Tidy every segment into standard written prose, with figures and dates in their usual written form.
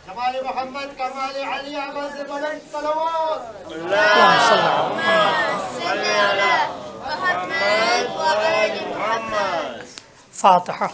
جمال محمد کمال علی احمد سے بلند صلوات اللهم صل على محمد وآل محمد. فاتحة.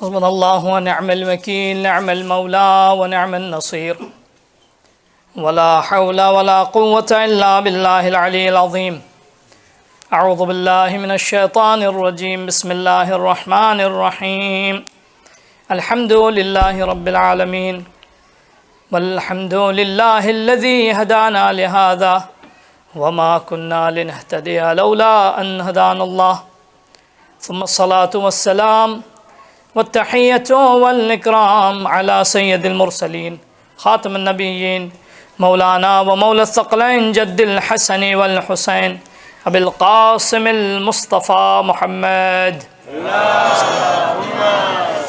حسبنا الله ونعم الوكيل، نعم المولى ونعم النصير، ولا حول ولا قوة إلا بالله العلي العظيم. أعوذ بالله من الشيطان الرجيم. بسم الله الرحمن الرحيم. الحمد لله رب العالمين، والحمد لله الذي هدانا لهذا وما كنا لنهتدي لولا أن هدانا الله. ثم الصلاة والسلام والتحية والإكرام على سيد المرسلين خاتم النبيين مولانا ومولى الثقلين جد الحسن والحسين أبي القاسم المصطفى محمد. اللهم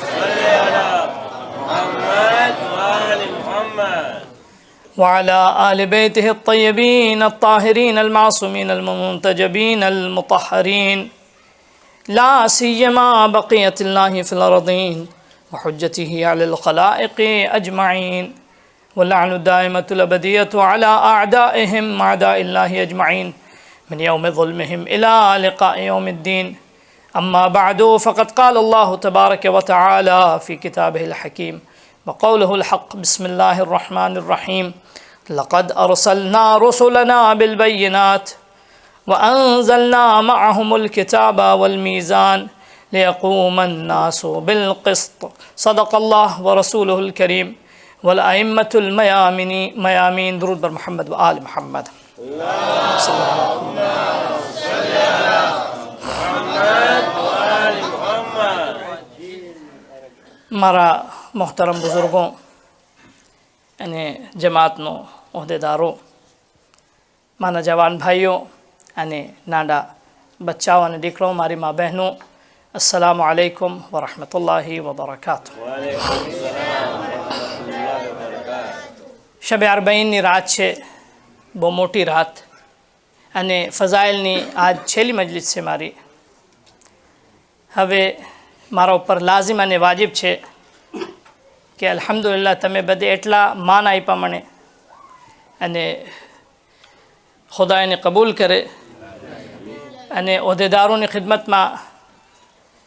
صل على محمد وآل محمد. وعلى آل بيته الطيبين الطاهرين المعصومين المنتجبين المطهرين، لا سيما بقية الله في الأرضين وحجته على الخلائق أجمعين، واللعن الدائمة الأبدية على أعدائهم أعداء الله أجمعين من يوم ظلمهم إلى لقاء يوم الدين. أما بعد، فقد قال الله تبارك وتعالى في كتابه الحكيم وقوله الحق. بسم الله الرحمن الرحيم. لقد أرسلنا رسلنا بالبينات وأنزلنا معهم الكتاب والميزان ليقوم الناس بالقسط. صدق الله ورسوله الكريم والأئمة الميامين. درود بر محمد وآل محمد. اللهم صل على محمد وآل محمد. مارا محترم بزرگوں یعنی جماعتનો عہدیدارو، મારા જવાન ભાઈઓ અને નાના બચ્ચાઓ અને દીકરો, મારી મા બહેનો, અસ્સલામુ અલૈકુમ વરહમતુલ્લાહિ વબરકાતુહ. શબ અરબઈનની રાત છે, બહુ મોટી રાત, અને ફઝાઇલની આજ છેલ્લી મજલિસ છે મારી. હવે મારા ઉપર લાઝિમ અને વાજિબ છે કે અલ્હમ્દુલિલ્લાહ તમે બધે એટલા માન આપ્યા મને, અને ખુદા એને કબૂલ કરે, અને અહોદેદારોની ખિદમતમાં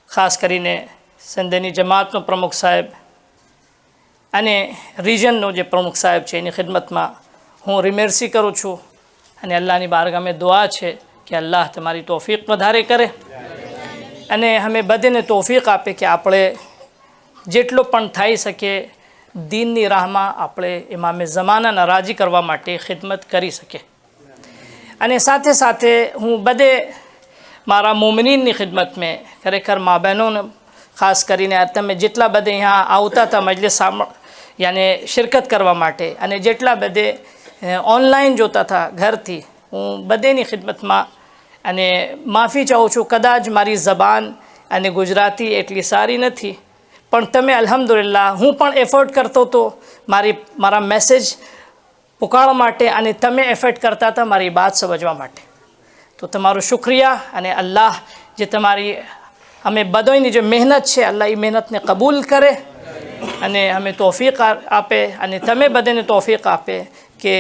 ખાસ કરીને સંધની જમાતનો પ્રમુખ સાહેબ અને રિજનનો જે પ્રમુખ સાહેબ છે એની ખિદમતમાં હું રિમેરસી કરું છું, અને અલ્લાહની બારગામે દુઆ છે કે અલ્લાહ તમારી તૌફીક વધારે કરે અને અમે બધાને તૌફીક આપે કે આપણે જેટલો પણ થઈ શકે દીનની રાહમાં આપણે ઇમામે ઝમાનાને રાજી કરવા માટે ખિદમત કરી શકે. અને સાથે સાથે હું બધે મારા મોમિનીનની ખિદમત મેં ખરેખર મા બહેનોને ખાસ કરીને તમે જેટલા બધે અહીંયા આવતા હતા મજલિસ યાને શિરકત કરવા માટે, અને જેટલા બધે ઓનલાઈન જોતા હતા ઘરથી, હું બધેની ખિદમતમાં અને માફી ચાહું છું. કદાચ મારી ઝબાન અને ગુજરાતી એટલી સારી નથી, પણ તમે અલ્હમ્દુલિલ્લાહ હું પણ એફર્ટ કરતો હતો મારા મેસેજ પુકારવા માટે, અને તમે એફર્ટ કરતા હતા મારી વાત સમજવા માટે. તો તમારો શુક્રિયા, અને અલ્લાહ જે તમારી અમે બધાની જે મહેનત છે અલ્લાહ એ મહેનતને કબૂલ કરે અને અમે તૌફીક આપે, અને તમે બધાને તૌફીક આપે કે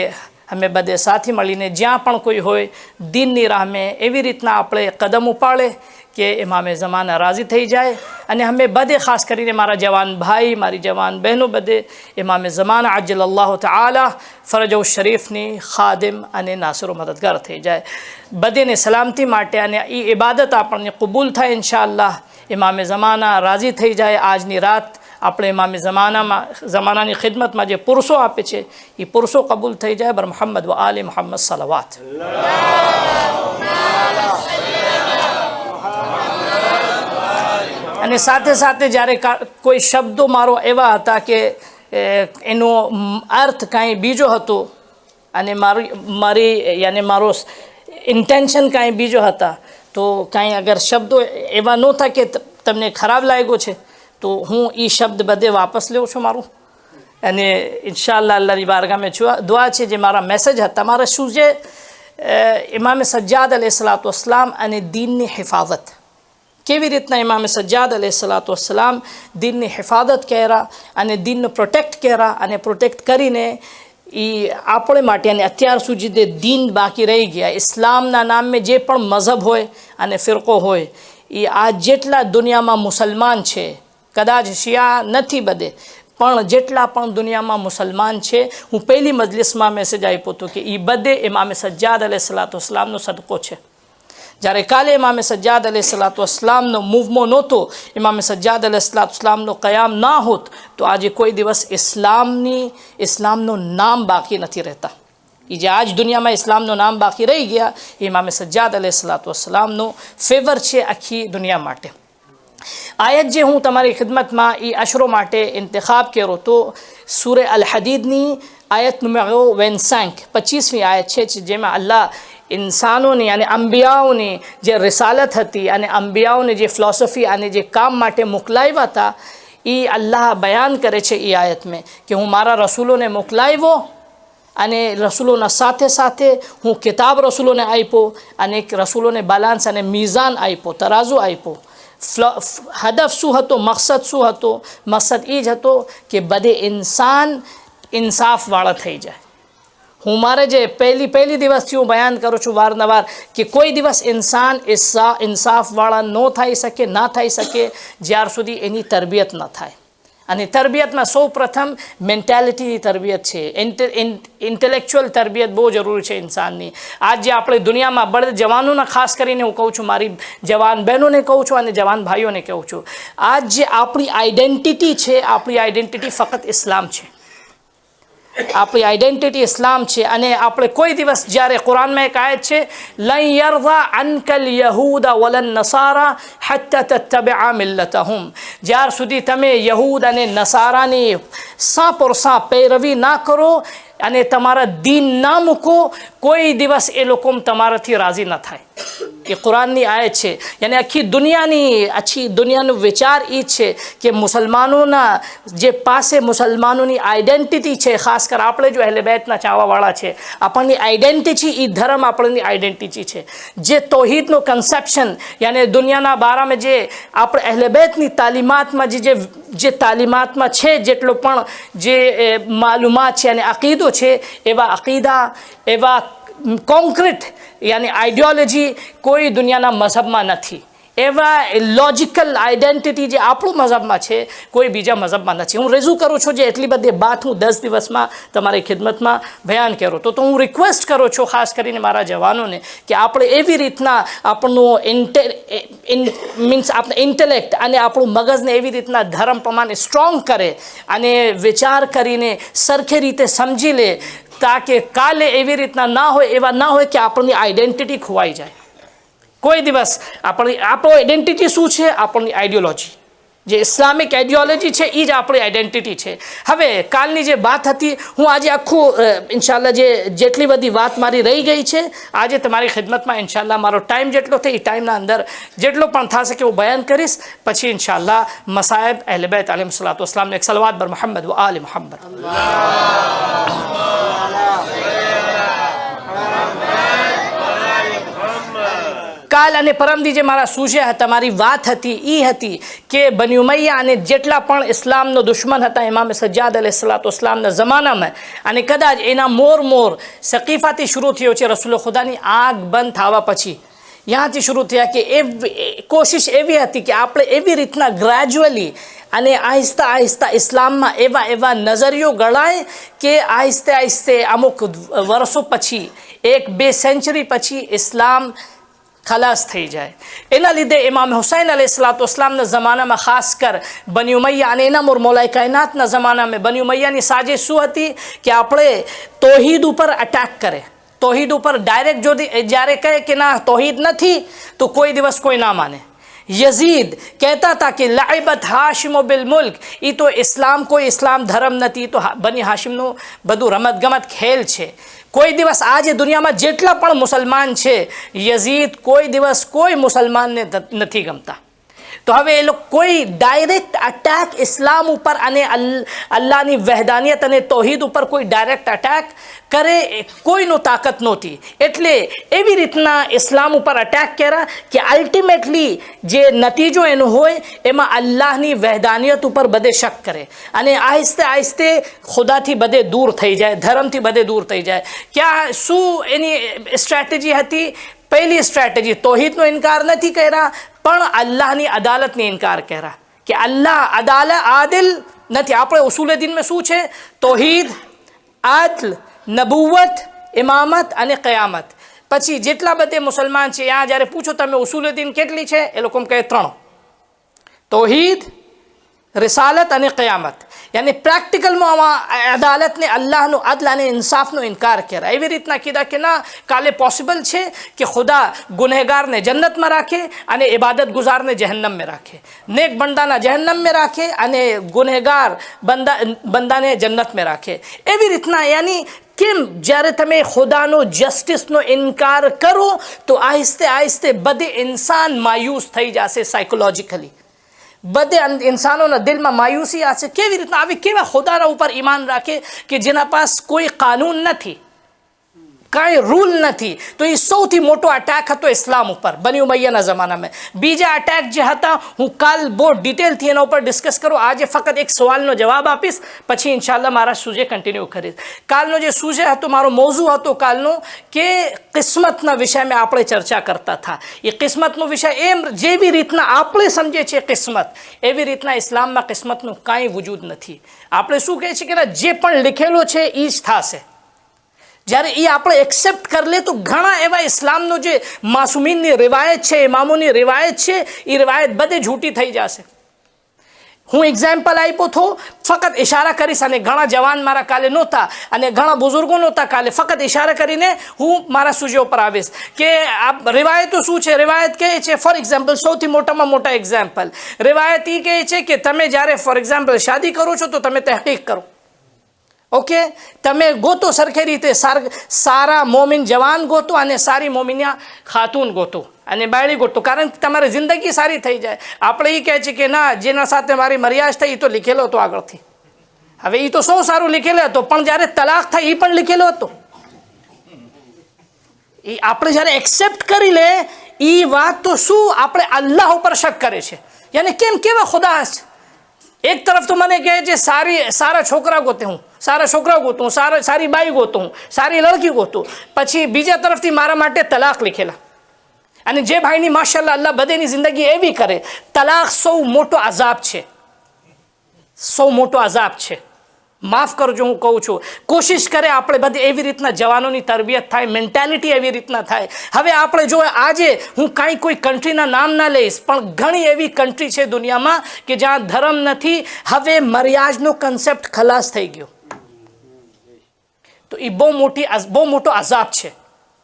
અમે બધે સાથે મળીને જ્યાં પણ કોઈ હોય દીનની રાહમે એવી રીતના આપણે કદમ ઉપાડે કે ઇમામે ઝમાના રાજી થઈ જાય. અને અમે બધે ખાસ કરીને મારા જવાન ભાઈ, મારી જવાન બહેનો બધે ઇમામે ઝમાના અજ્જલલ્લાહુ તઆલા ફરજો શરીફની ખાદિમ અને નાસિરો મદદગાર થઈ જાય. બધેને સલામતી માટે અને એ ઇબાદત આપણને કબૂલ થાય ઇન્શાઅલ્લાહ. ઇમામે ઝમાના રાજી થઈ જાય. આજની રાત આપણે ઇમામે ઝમાનાની ખિદમતમાં જે પુરુષો આપે છે એ પુરુષો કબૂલ થઈ જાય. બર મુહમ્મદ વ આલે મુહમ્મદ સલાવાત. અને સાથે સાથે જ્યારે કોઈ શબ્દો મારો એવા હતા કે એનો અર્થ કાંઈ બીજો હતો, અને મારો ઇન્ટેન્શન કાંઈ બીજો હતા તો કાંઈ અગર શબ્દો એવા ન થાય કે તમને ખરાબ લાગ્યો છે તો હું એ શબ્દ બધે વાપસ લઉં છું મારું. અને ઇન્શાઅલ્લાહ અલ્લાહની બારગાહમાં દુઆ છે જે મારા મેસેજ હતા મારા શું છે ઇમામ સજ્જાદ અલૈહિસ્સલાતુ વસ્સલામ અને દીનની હિફાજત કેવી રીતના ઇમામ સજ્જાદ અલૈહિસ્સલાતુ વસ્સલામ દીનની હિફાજત કર્યા અને દીનને પ્રોટેક્ટ કર્યા અને પ્રોટેક્ટ કરીને એ આપણે માટે અને અત્યાર સુધી જે દીન બાકી રહી ગયા ઇસ્લામના નામે જે પણ મઝહબ હોય અને ફિરકો હોય એ આ જેટલા દુનિયામાં મુસલમાન છે કદાચ શિયા નથી બધે પણ જેટલા પણ દુનિયામાં મુસલમાન છે હું પહેલી મજલિસમાં મેસેજ આપ્યો હતો કે એ બધે ઇમામ સજ્જાદ અલૈહિસ્સલાતુ વસ્સલામનો સદકો છે. જ્યારે કાલે ઇમામ સજ્જાદ અલૈહિસ્સલાતુ વસ્સલામનો મૂવમાં નહોતો ઇમામ સજ્જાદ અલૈહિસ્સલાતુ વસ્સલામનો કયામ ના હોત તો આજે કોઈ દિવસ ઇસ્લામનું નામ બાકી નથી રહેતા. એ જે આજ દુનિયામાં ઇસ્લામનું નામ બાકી રહી ગયા ઇમામ સજ્જાદ અલૈહિસ્સલાતુ વસ્સલામનો ફેવર છે આખી દુનિયા માટે. આયત જે હું તમારી ખિદમતમાં એ અશરો માટે ઇંતખાબ કર્યો તો સૂરે અલ હદીદની આયત નંબર 25મી આયત છે જેમાં અલ્લાહ ઇન્સાનોની અને અંબિયાઓની જે રિસાલત હતી અને અંબિયાઓની જે ફિલોસોફી અને જે કામ માટે મોકલાવ્યા હતા એ અલ્લાહ બયાન કરે છે એ આયતમાં કે હું મારા રસૂલોને મોકલાવ્યો અને રસૂલોના સાથે સાથે હું કિતાબ રસૂલોને આપ્યો અને રસૂલોને બાલાન્સ અને મીઝાન આપ્યો તરાજુ આપ્યો. હદફ શું હતો મકસદ શું હતો મકસદ એ જ હતો કે બધે ઇન્સાન ઇન્સાફવાળા થઈ જાય. હું મારે જે પહેલી દિવસથી હું બયાન કરું છું વારંવાર કે કોઈ દિવસ ઇન્સાન ઇન્સાફવાળા ના થઈ શકે જ્યાર સુધી એની તરબિયત ન થાય. અને તરબિયતમાં સૌ પ્રથમ મેન્ટાલિટીની તરબિયત છે ઇન્ટેલેક્ચ્યુઅલ તરબિયત બહુ જરૂરી છે ઇન્સાનની. આજ જે આપણે દુનિયામાં બળે જવાનોને ખાસ કરીને હું કહું છું મારી જવાન બહેનોને કહું છું અને જવાન ભાઈઓને કહું છું આજ જે આપણી આઈડેન્ટિટી છે આપણી આઈડેન્ટિટી ફક્ત ઇસ્લામ છે. આપણી આઈડેન્ટિટી ઇસ્લામ છે અને આપણે કોઈ દિવસ જ્યારે કુરાનમાં એક આયત છે લન યરઝા અનકલ યહૂદ વલન નસારા હત્તા તત્તબિઅ મિલ્લતહુમ જ્યાર સુધી તમે યહૂદ અને નસારાની 100% પૈરવી ના કરો અને તમારા દીન ના મૂકો કોઈ દિવસ એ લોકો તમારાથી રાજી ન થાય. એ કુરાનની આયત છે. યાની આખી દુનિયાનો વિચાર એ છે કે મુસલમાનોના જે પાસે મુસલમાનોની આઈડેન્ટિટી છે ખાસ કર આપણે જો અહેલે બેતના ચાહવાવાળા છે આપણની આઈડેન્ટિટી એ ધર્મ આપણની આઈડેન્ટિટી છે. જે તૌહીદનો કન્સેપ્શન યાની દુનિયાના બારામાં જે આપણે અહેલે બેતની તાલીમાતમાં જે તાલીમાતમાં છે જેટલો પણ જે માલુમાત છે અને અકીદો છે એવા અકીદા એવા કોન્ક્રીટ યાની આઈડિયોલોજી કોઈ દુનિયાના મઝહબમાં નથી. એવા લોજિકલ આઈડેન્ટિટી જે આપણું મઝહબમાં છે કોઈ બીજા મઝહબમાં નથી. હું રજૂ કરું છું જે એટલી બધી વાત હું 10 દિવસમાં તમારી ખિદમતમાં બયાન કરું તો હું રિક્વેસ્ટ કરું છું ખાસ કરીને મારા જવાનોને કે આપણે એવી રીતના આપણું આપણે ઇન્ટેલેક્ટ અને આપણું મગજને એવી રીતના ધર્મ પ્રમાણે સ્ટ્રોંગ કરે અને વિચાર કરીને સરખી રીતે સમજી લે તાકે કાલે એવી રીતના એવા ના હોય કે આપણની આઈડેન્ટિટી ખોવાઈ જાય. કોઈ દિવસ આપણો આઈડેન્ટિટી શું છે આપણની આઈડિયોલોજી જે ઇસ્લામિક આઈડિયોલોજી છે એ જ આપણી આઈડેન્ટિટી છે. હવે કાલની જે વાત હતી હું આજે આખું ઇન્શાલ્લાહ જેટલી બધી વાત મારી રહી ગઈ છે આજે તમારી ખિદમતમાં ઇન્શાલ્લાહ મારો ટાઈમ જેટલો થાય એ ટાઈમના અંદર જેટલો પણ થશે કે હું બયાન કરીશ. પછી ઇન્શાલ્લાહ મસાયબ અહેલે બેત અલૈહિસ્સલાતુ વસ્સલામને એક સલવાત બર મુહમ્મદ વ આલ મુહમ્મદ. કાલ અને પરમદી જે મારા સૂજે હતા મારી વાત હતી એ હતી કે બની ઉમૈયા અને જેટલા પણ ઇસ્લામનો દુશ્મન હતા ઇમામ સજ્જાદ અલૈહિસ્સલાતુ વસ્સલામના જમાનામાં અને કદાચ એના મોર સકીફાથી શરૂ થયો છે રસૂલ ખુદાની આગ બંધ થવા પછી ત્યાંથી શરૂ થયા કે કોશિશ એવી હતી કે આપણે એવી રીતના ગ્રેજ્યુઅલી અને આહિસ્તા ઇસ્લામમાં એવા નજરિયો ગળાય કે આહિસ્તે અમુક વર્ષો પછી 1-2 સેન્ચુરી પછી ઇસ્લામ ખલાસ થઈ જાય. એના લીધે ઇમામ હુસૈન અલૈહિસ્સલાતુ વસ્સલામના જમાનામાં ખાસ કર બની ઉમૈયા અને એના મોલાએ કાયનાતના જમાનામાં બની ઉમૈયાની સાજિશ શું હતી કે આપણે તૌહીદ ઉપર અટેક કરે. તૌહીદ ઉપર ડાયરેક્ટ જો જ્યારે કહે કે ના તૌહીદ નથી તો કોઈ દિવસ કોઈ ના માને. यजीद कहता था कि लाइबत हाशिम बिल मुल्क ये तो इस्लाम कोई इस्लाम धर्म नहीं तो बनी हाशिमનું બધું રમતગમત ખેલ છે. કોઈ દિવસ આજે દુનિયામાં જેટલા પણ મુસલમાન છે, યઝીદ કોઈ દિવસ કોઈ મુસલમાનને નથી ગમતા. તો હવે એ લોકો કોઈ ડાયરેક્ટ અટેક ઇસ્લામ ઉપર અને અલ્લાહની વહેદાનિયત અને તૌહીદ ઉપર કોઈ ડાયરેક્ટ અટેક કરે કોઈનો તાકાત નહોતી. એટલે એવી રીતના ઇસ્લામ ઉપર અટેક કર્યા કે અલ્ટિમેટલી જે નતીજો એનો હોય એમાં અલ્લાહની વહેદાનિયત ઉપર બધે શક કરે અને આહિસ્તે આહિસ્તે ખુદાથી બધે દૂર થઈ જાય, ધર્મથી બધે દૂર થઈ જાય. ક્યાં શું એની સ્ટ્રેટેજી હતી? પહેલી સ્ટ્રેટેજી તૌહીદનો ઇનકાર નથી કર્યા, પણ અલ્લાહની અદાલતને ઇનકાર કર્યા કે અલ્લાહ આદિલ નથી. આપણે ઉસૂલ દીનમાં શું છે? તૌહીદ, આદલ, નબુવત, ઇમામત અને કયામત. પછી જેટલા બધે મુસલમાન છે यहाँ જ્યારે પૂછો તમે ઉસૂલ દીન કેટલી છે, એ લોકો કહે 3: તૌહીદ, રિસાલત અને કયામત. યાની પ્રેક્ટિકલમાં અદાલતને અલ્લાહનો અદલ અને ઇન્સાફનો ઇનકાર કર્યા. એવી રીતના કીધા કે ના, કાલે પોસિબલ છે કે ખુદા ગુનેગારને જન્નતમાં રાખે અને ઇબાદત ગુજારને જહન્નમમાં રાખે, નેક બંદાના જહન્નમમાં રાખે અને ગુનેગાર બંદાને જન્નતમાં રાખે. એવી રીતના યાની કેમ જ્યારે તમે ખુદાનો જસ્ટિસનો ઇનકાર કરો તો આહિસ્તે આહિસ્તે બધે ઇન્સાન માયુસ થઈ જશે. સાયકોલોજીકલી બધે ઇન્સાનોના દિલમાં માયુસી આવશે. કેવી રીતના આવી કેવા ખુદાના ઉપર ઈમાન રાખે કે જેના પાસ કોઈ કાનૂન નથી, કાંઈ રૂલ નથી. તો એ સૌથી મોટો અટેક હતો ઇસ્લામ ઉપર બની ઉમૈયાના જમાનામાં. બીજા અટેક જે હતા હું કાલ બહુ ડિટેલથી એના ઉપર ડિસ્કસ કરું. આજે ફક્ત એક સવાલનો જવાબ આપીશ, પછી ઇન્શાલ્લાહ મારા સૂજે કન્ટિન્યુ કરીશ. કાલનો જે સૂજે હતો, મારો મોઝું હતો કાલનો કે કિસ્મતના વિષયમાં આપણે ચર્ચા કરતા હતા. એ કિસ્મતનો વિષય એમ જેવી રીતના આપણે સમજે છે કિસ્મત, એવી રીતના ઇસ્લામમાં કિસ્મતનું કાંઈ વજૂદ નથી. આપણે શું કહે છે કે જે પણ લીખેલો છે એ જ થશે. જ્યારે એ આપણે એક્સેપ્ટ કરી લે તો ઘણા એવા ઇસ્લામનો જે માસુમીનની રિવાયત છે, ઇમામોની રિવાયત છે, એ રિવાયત બધે જૂઠી થઈ જશે. હું એક્ઝામ્પલ આપ્યો તો ફક્ત ઇશારા કરીશ અને ઘણા જવાન મારા કાલે નહોતા અને ઘણા બુઝુર્ગો નહોતા કાલે. ફક્ત ઇશારા કરીને હું મારા સૂજે ઉપર આવીશ કે આ રિવાયતો શું છે. રિવાયત કહે છે, ફોર એક્ઝામ્પલ સૌથી મોટામાં મોટા એક્ઝામ્પલ રિવાયત એ કહે છે કે તમે જ્યારે ફોર એક્ઝામ્પલ શાદી કરો છો તો તમે તહકીક કરો. ઓકે, તમે ગોતો સરખી રીતે સારા મોમિન જવાન ગોતો અને સારી મોમિનિયા ખાતુન ગોતો અને બાયડી ગોતો, કારણ કે તમારી જિંદગી સારી થઈ જાય. આપણે એ કહે છે કે ના, જેના સાથે મારી મર્યાદ થઈ એ તો લીખેલો હતો આગળથી. હવે એ તો સૌ સારું લીખેલો હતો, પણ જ્યારે તલાક થાય એ પણ લીખેલો હતો. એ આપણે જ્યારે એક્સેપ્ટ કરી લે એ વાત, તો શું આપણે અલ્લાહ ઉપર શક કરે છે? યાની કેવા ખુદા છે? એક તરફ તો મને કહે છે સારા છોકરા ગોતે હું, સારા છોકરા ગોતું, સારી બાઈ ગોતું, સારી લડકી ગોતું, પછી બીજા તરફથી મારા માટે તલાક લીખેલા. અને જે ભાઈની માશાલ્લાહ અલ્લાહ બધેની જિંદગી એવી કરે, તલાક સૌ મોટો અઝાબ છે, સૌ મોટો અઝાબ છે. માફ કરજો હું કહું છું, કોશિશ કરે આપણે બધી એવી રીતના જવાનોની તરબિયત થાય, મેન્ટાલિટી એવી રીતના થાય. હવે આપણે જો આજે હું કોઈ કન્ટ્રીના નામ ના લઈશ, પણ ઘણી એવી કન્ટ્રી છે દુનિયામાં કે જ્યાં ધર્મ નથી. હવે મર્યાદનો કન્સેપ્ટ ખલાસ થઈ ગયો. તો એ બહુ મોટો અઝાબ છે,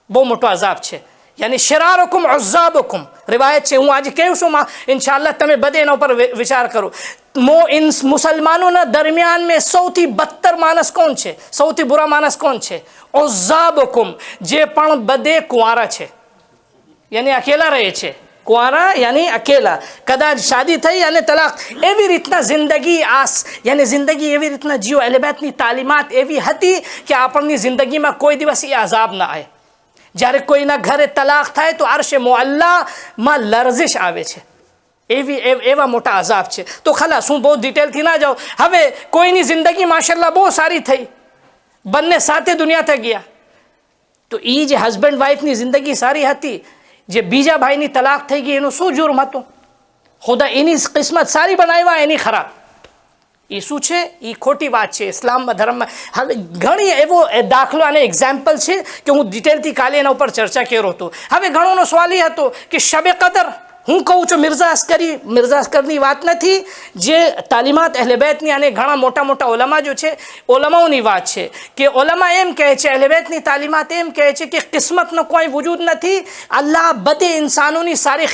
બહુ મોટો અઝાબ છે. યાની શરારુકુમ અઝાબુકુમ રિવાયત છે. હું આજે કહું છું, ઇન્શાલ્લાહ તમે બધે એના ઉપર વિચાર કરો. મુસલમાનોના દરમિયાન મેં સૌથી બદતર માણસ કોણ છે? સૌથી બુરા માણસ કોણ છે? અઝાબુકુમ, જે પણ બધે કુંવારા છે, યાની અકેલા રહે છે. કુંવારા યાની અકેલા, કદાચ શાદી થઈ અને તલાક. એવી રીતના જિંદગી યાની જિંદગી એવી રીતના જીવો. અહલે બેતની તાલીમાત એવી હતી કે આપણની જિંદગીમાં કોઈ દિવસ એ અઝાબ ના આવે. જ્યારે કોઈના ઘરે તલાક થાય તો અરશે મુઅલ્લામાં લરઝિશ આવે છે. એવા મોટા અઝાબ છે. તો ખલાસ, હું બહુ ડિટેલથી ના જાઉં. હવે કોઈની જિંદગી માશાલ્લાહ બહુ સારી થઈ, બંને સાથે દુનિયાથી ગયા, તો એ જે હસબન્ડ વાઈફની જિંદગી સારી હતી, જે બીજા ભાઈની તલાક થઈ ગઈ, એનું શું જુર્મ હતું? ખુદા એની કિસ્મત સારી બનાવ્યા, એની ખરાબ. એ શું છે? એ ખોટી વાત છે ઇસ્લામમાં, ધર્મમાં. હવે ઘણી એવો દાખલો અને એક્ઝામ્પલ છે કે હું ડિટેલથી કાલે એના ઉપર ચર્ચા કર્યો હતો. હવે ઘણોનો સવાલ એ હતો કે શબે કદર, હું કહું છું મિર્ઝા અસ્કરની વાત નથી, જે તાલીમાત અહલે બેતની અને ઘણા મોટા ઓલમા જો છે, ઓલમાઓની વાત છે કે ઓલમા એમ કહે છે, અહલે બેતની તાલીમાત એમ કહે છે કે કિસ્મતનો કોઈ વજૂદ નથી. અલ્લાહ બધે ઇન્સાનોની સારી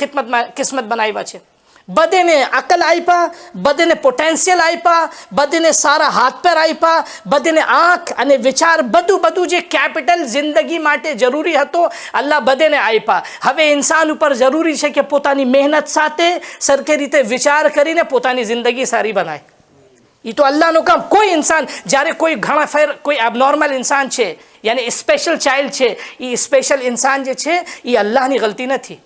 કિસ્મત બનાવ્યા છે. બધેને અકલ આપ્યા, બધેને પોટેન્શિયલ આપ્યા, બધેને સારા હાથ પેર આપ્યા, બધેને આંખ અને વિચાર બધું જે કેપિટલ જિંદગી માટે જરૂરી હતો અલ્લાહ બધેને આપ્યા. હવે ઇન્સાન ઉપર જરૂરી છે કે પોતાની મહેનત સાથે સરખી રીતે વિચાર કરીને પોતાની જિંદગી સારી બનાવે. એ તો અલ્લાહનું કામ. કોઈ ઇન્સાન જ્યારે કોઈ ઘણા ફેર કોઈ એબનોર્મલ ઇન્સાન છે યાની સ્પેશિયલ ચાઇલ્ડ છે, એ સ્પેશિયલ ઇન્સાન જે છે એ અલ્લાહની ગલતી નથી.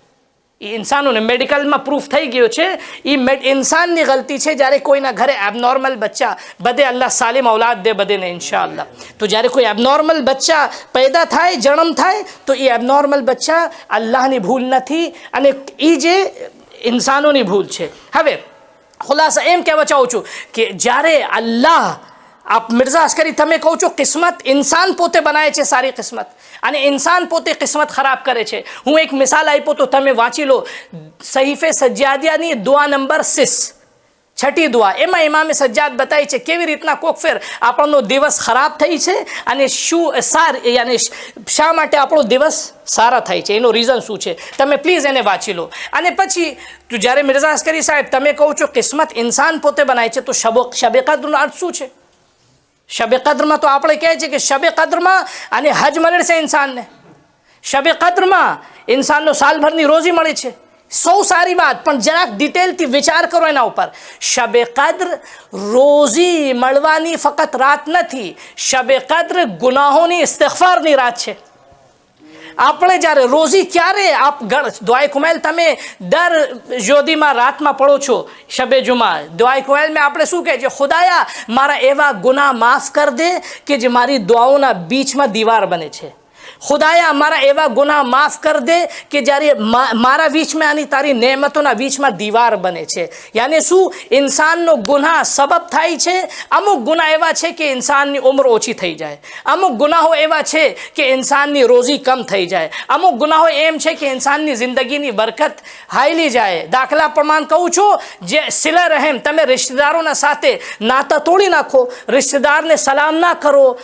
એ ઇન્સાનોને મેડિકલમાં પ્રૂફ થઈ ગયો છે એ ઇન્સાનની ગલતી છે જ્યારે કોઈના ઘરે એબનોર્મલ બચ્ચા, બધે અલ્લાહ સાલિમ ઔલાદ દે બધેને ઇન્શાઅલ્લાહ. તો જ્યારે કોઈ એબનોર્મલ બચ્ચા પેદા થાય, જન્મ થાય, તો એ એબનોર્મલ બચ્ચા અલ્લાહની ભૂલ નથી અને એ જે ઇન્સાનોની ભૂલ છે. હવે ખુલાસા એમ કહેવા ચાહું છું કે જ્યારે અલ્લાહ, આપ મિર્ઝા અસ્કરી તમે કહો છો કિસ્મત ઇન્સાન પોતે બનાવે છે સારી કિસ્મત અને ઇન્સાન પોતે કિસ્મત ખરાબ કરે છે. હું એક મિસાલ આપ્યો તો તમે વાંચી લો સહીફે સજ્જાદિયાની દુઆ નંબર 6, છઠ્ઠી દુઆ. એમાં ઇમામે સજ્જાદ બતાવી છે કેવી રીતના કોક ફેર આપણનો દિવસ ખરાબ થઈ છે અને શું યાની શા માટે આપણો દિવસ સારા થાય છે, એનો રીઝન શું છે. તમે પ્લીઝ એને વાંચી લો. અને પછી જ્યારે મિર્ઝા અસ્કરી સાહેબ તમે કહો છો કિસ્મત ઇન્સાન પોતે બનાવે છે, તો શબે કદ્રનો અર્થ શું છે? શબે કદ્રમાં તો આપણે કહે છે કે શબે કદ્રમાં અને હજ મળે છે ઇન્સાનને. શબે કદ્રમાં ઇન્સાનનો સાલભરની રોજી મળે છે. સૌ સારી વાત, પણ જરાક ડિટેલથી વિચાર કરો એના ઉપર. શબે કદ્ર રોજી મળવાની ફક્ત રાત નથી, શબે કદ્ર ગુનાહોની ઇસ્તિગફારની રાત છે. આપણે જ્યારે રોજી ક્યારે આપ દુઆએ કુમૈલ તમે દર જોદીમાં રાતમાં પઢો છો શબે જુમા, દુઆએ કુમૈલમાં આપણે શું કહે છે? ખુદાયા મારા એવા ગુનાહ માફ કર દે કે જે મારી દુઆઓના બીચમાં દીવાર બને છે. ખુદાયા મારા એવા ગુનાહ માફ કર દે કે જ્યારે મારા બીચમાં અને તારી નેમતોના બીચમાં દીવાર બને છે. યાની શું? ઇન્સાનનો ગુનાહ સબબ થાય છે. અમુક ગુનાહ એવા છે કે ઇન્સાનની ઉંમર ઓછી થઈ જાય, અમુક ગુનાહો એવા છે કે ઇન્સાનની રોજી કમ થઈ જાય, અમુક ગુનાહો એમ છે કે ઇન્સાનની જિંદગીની બરકત હાયલી જાય. દાખલા પ્રમાણ કહું છું, જે સિલા રહેમ, તમે રિશ્તેદારોના સાથે નાતા તોડી નાખો, રિશ્તેદારને સલામ ના કરો,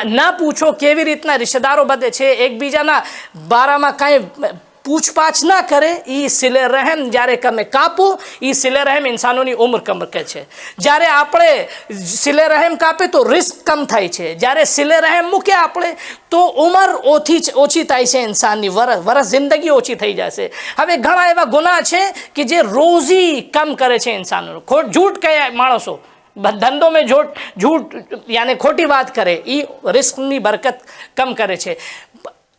ના પૂછો કેવી રીતના રિશ્તેદારો બધે છે, એકબીજાના બારામાં કાંઈ પૂછપાછ ના કરે, એ સિલે રહેમ જ્યારે તમે કાપો, એ સિલે રહેમ ઇન્સાનોની ઉંમર કમ કરે છે. જ્યારે આપણે સિલે રહેમ કાપે તો રિસ્ક કમ થાય છે, જ્યારે સિલે રહેમ મૂકે આપણે તો ઉંમર ઓછી થાય છે ઇન્સાનની, વરસ જિંદગી ઓછી થઈ જશે. હવે ઘણા એવા ગુનાહ છે કે જે રોજી કમ કરે છે ઇન્સાનોનો. જૂઠ કહે માણસો, ધંધો મેં झूठ यानी खोटी बात करे, ये रिस्क ની બરકત કમ કરે છે.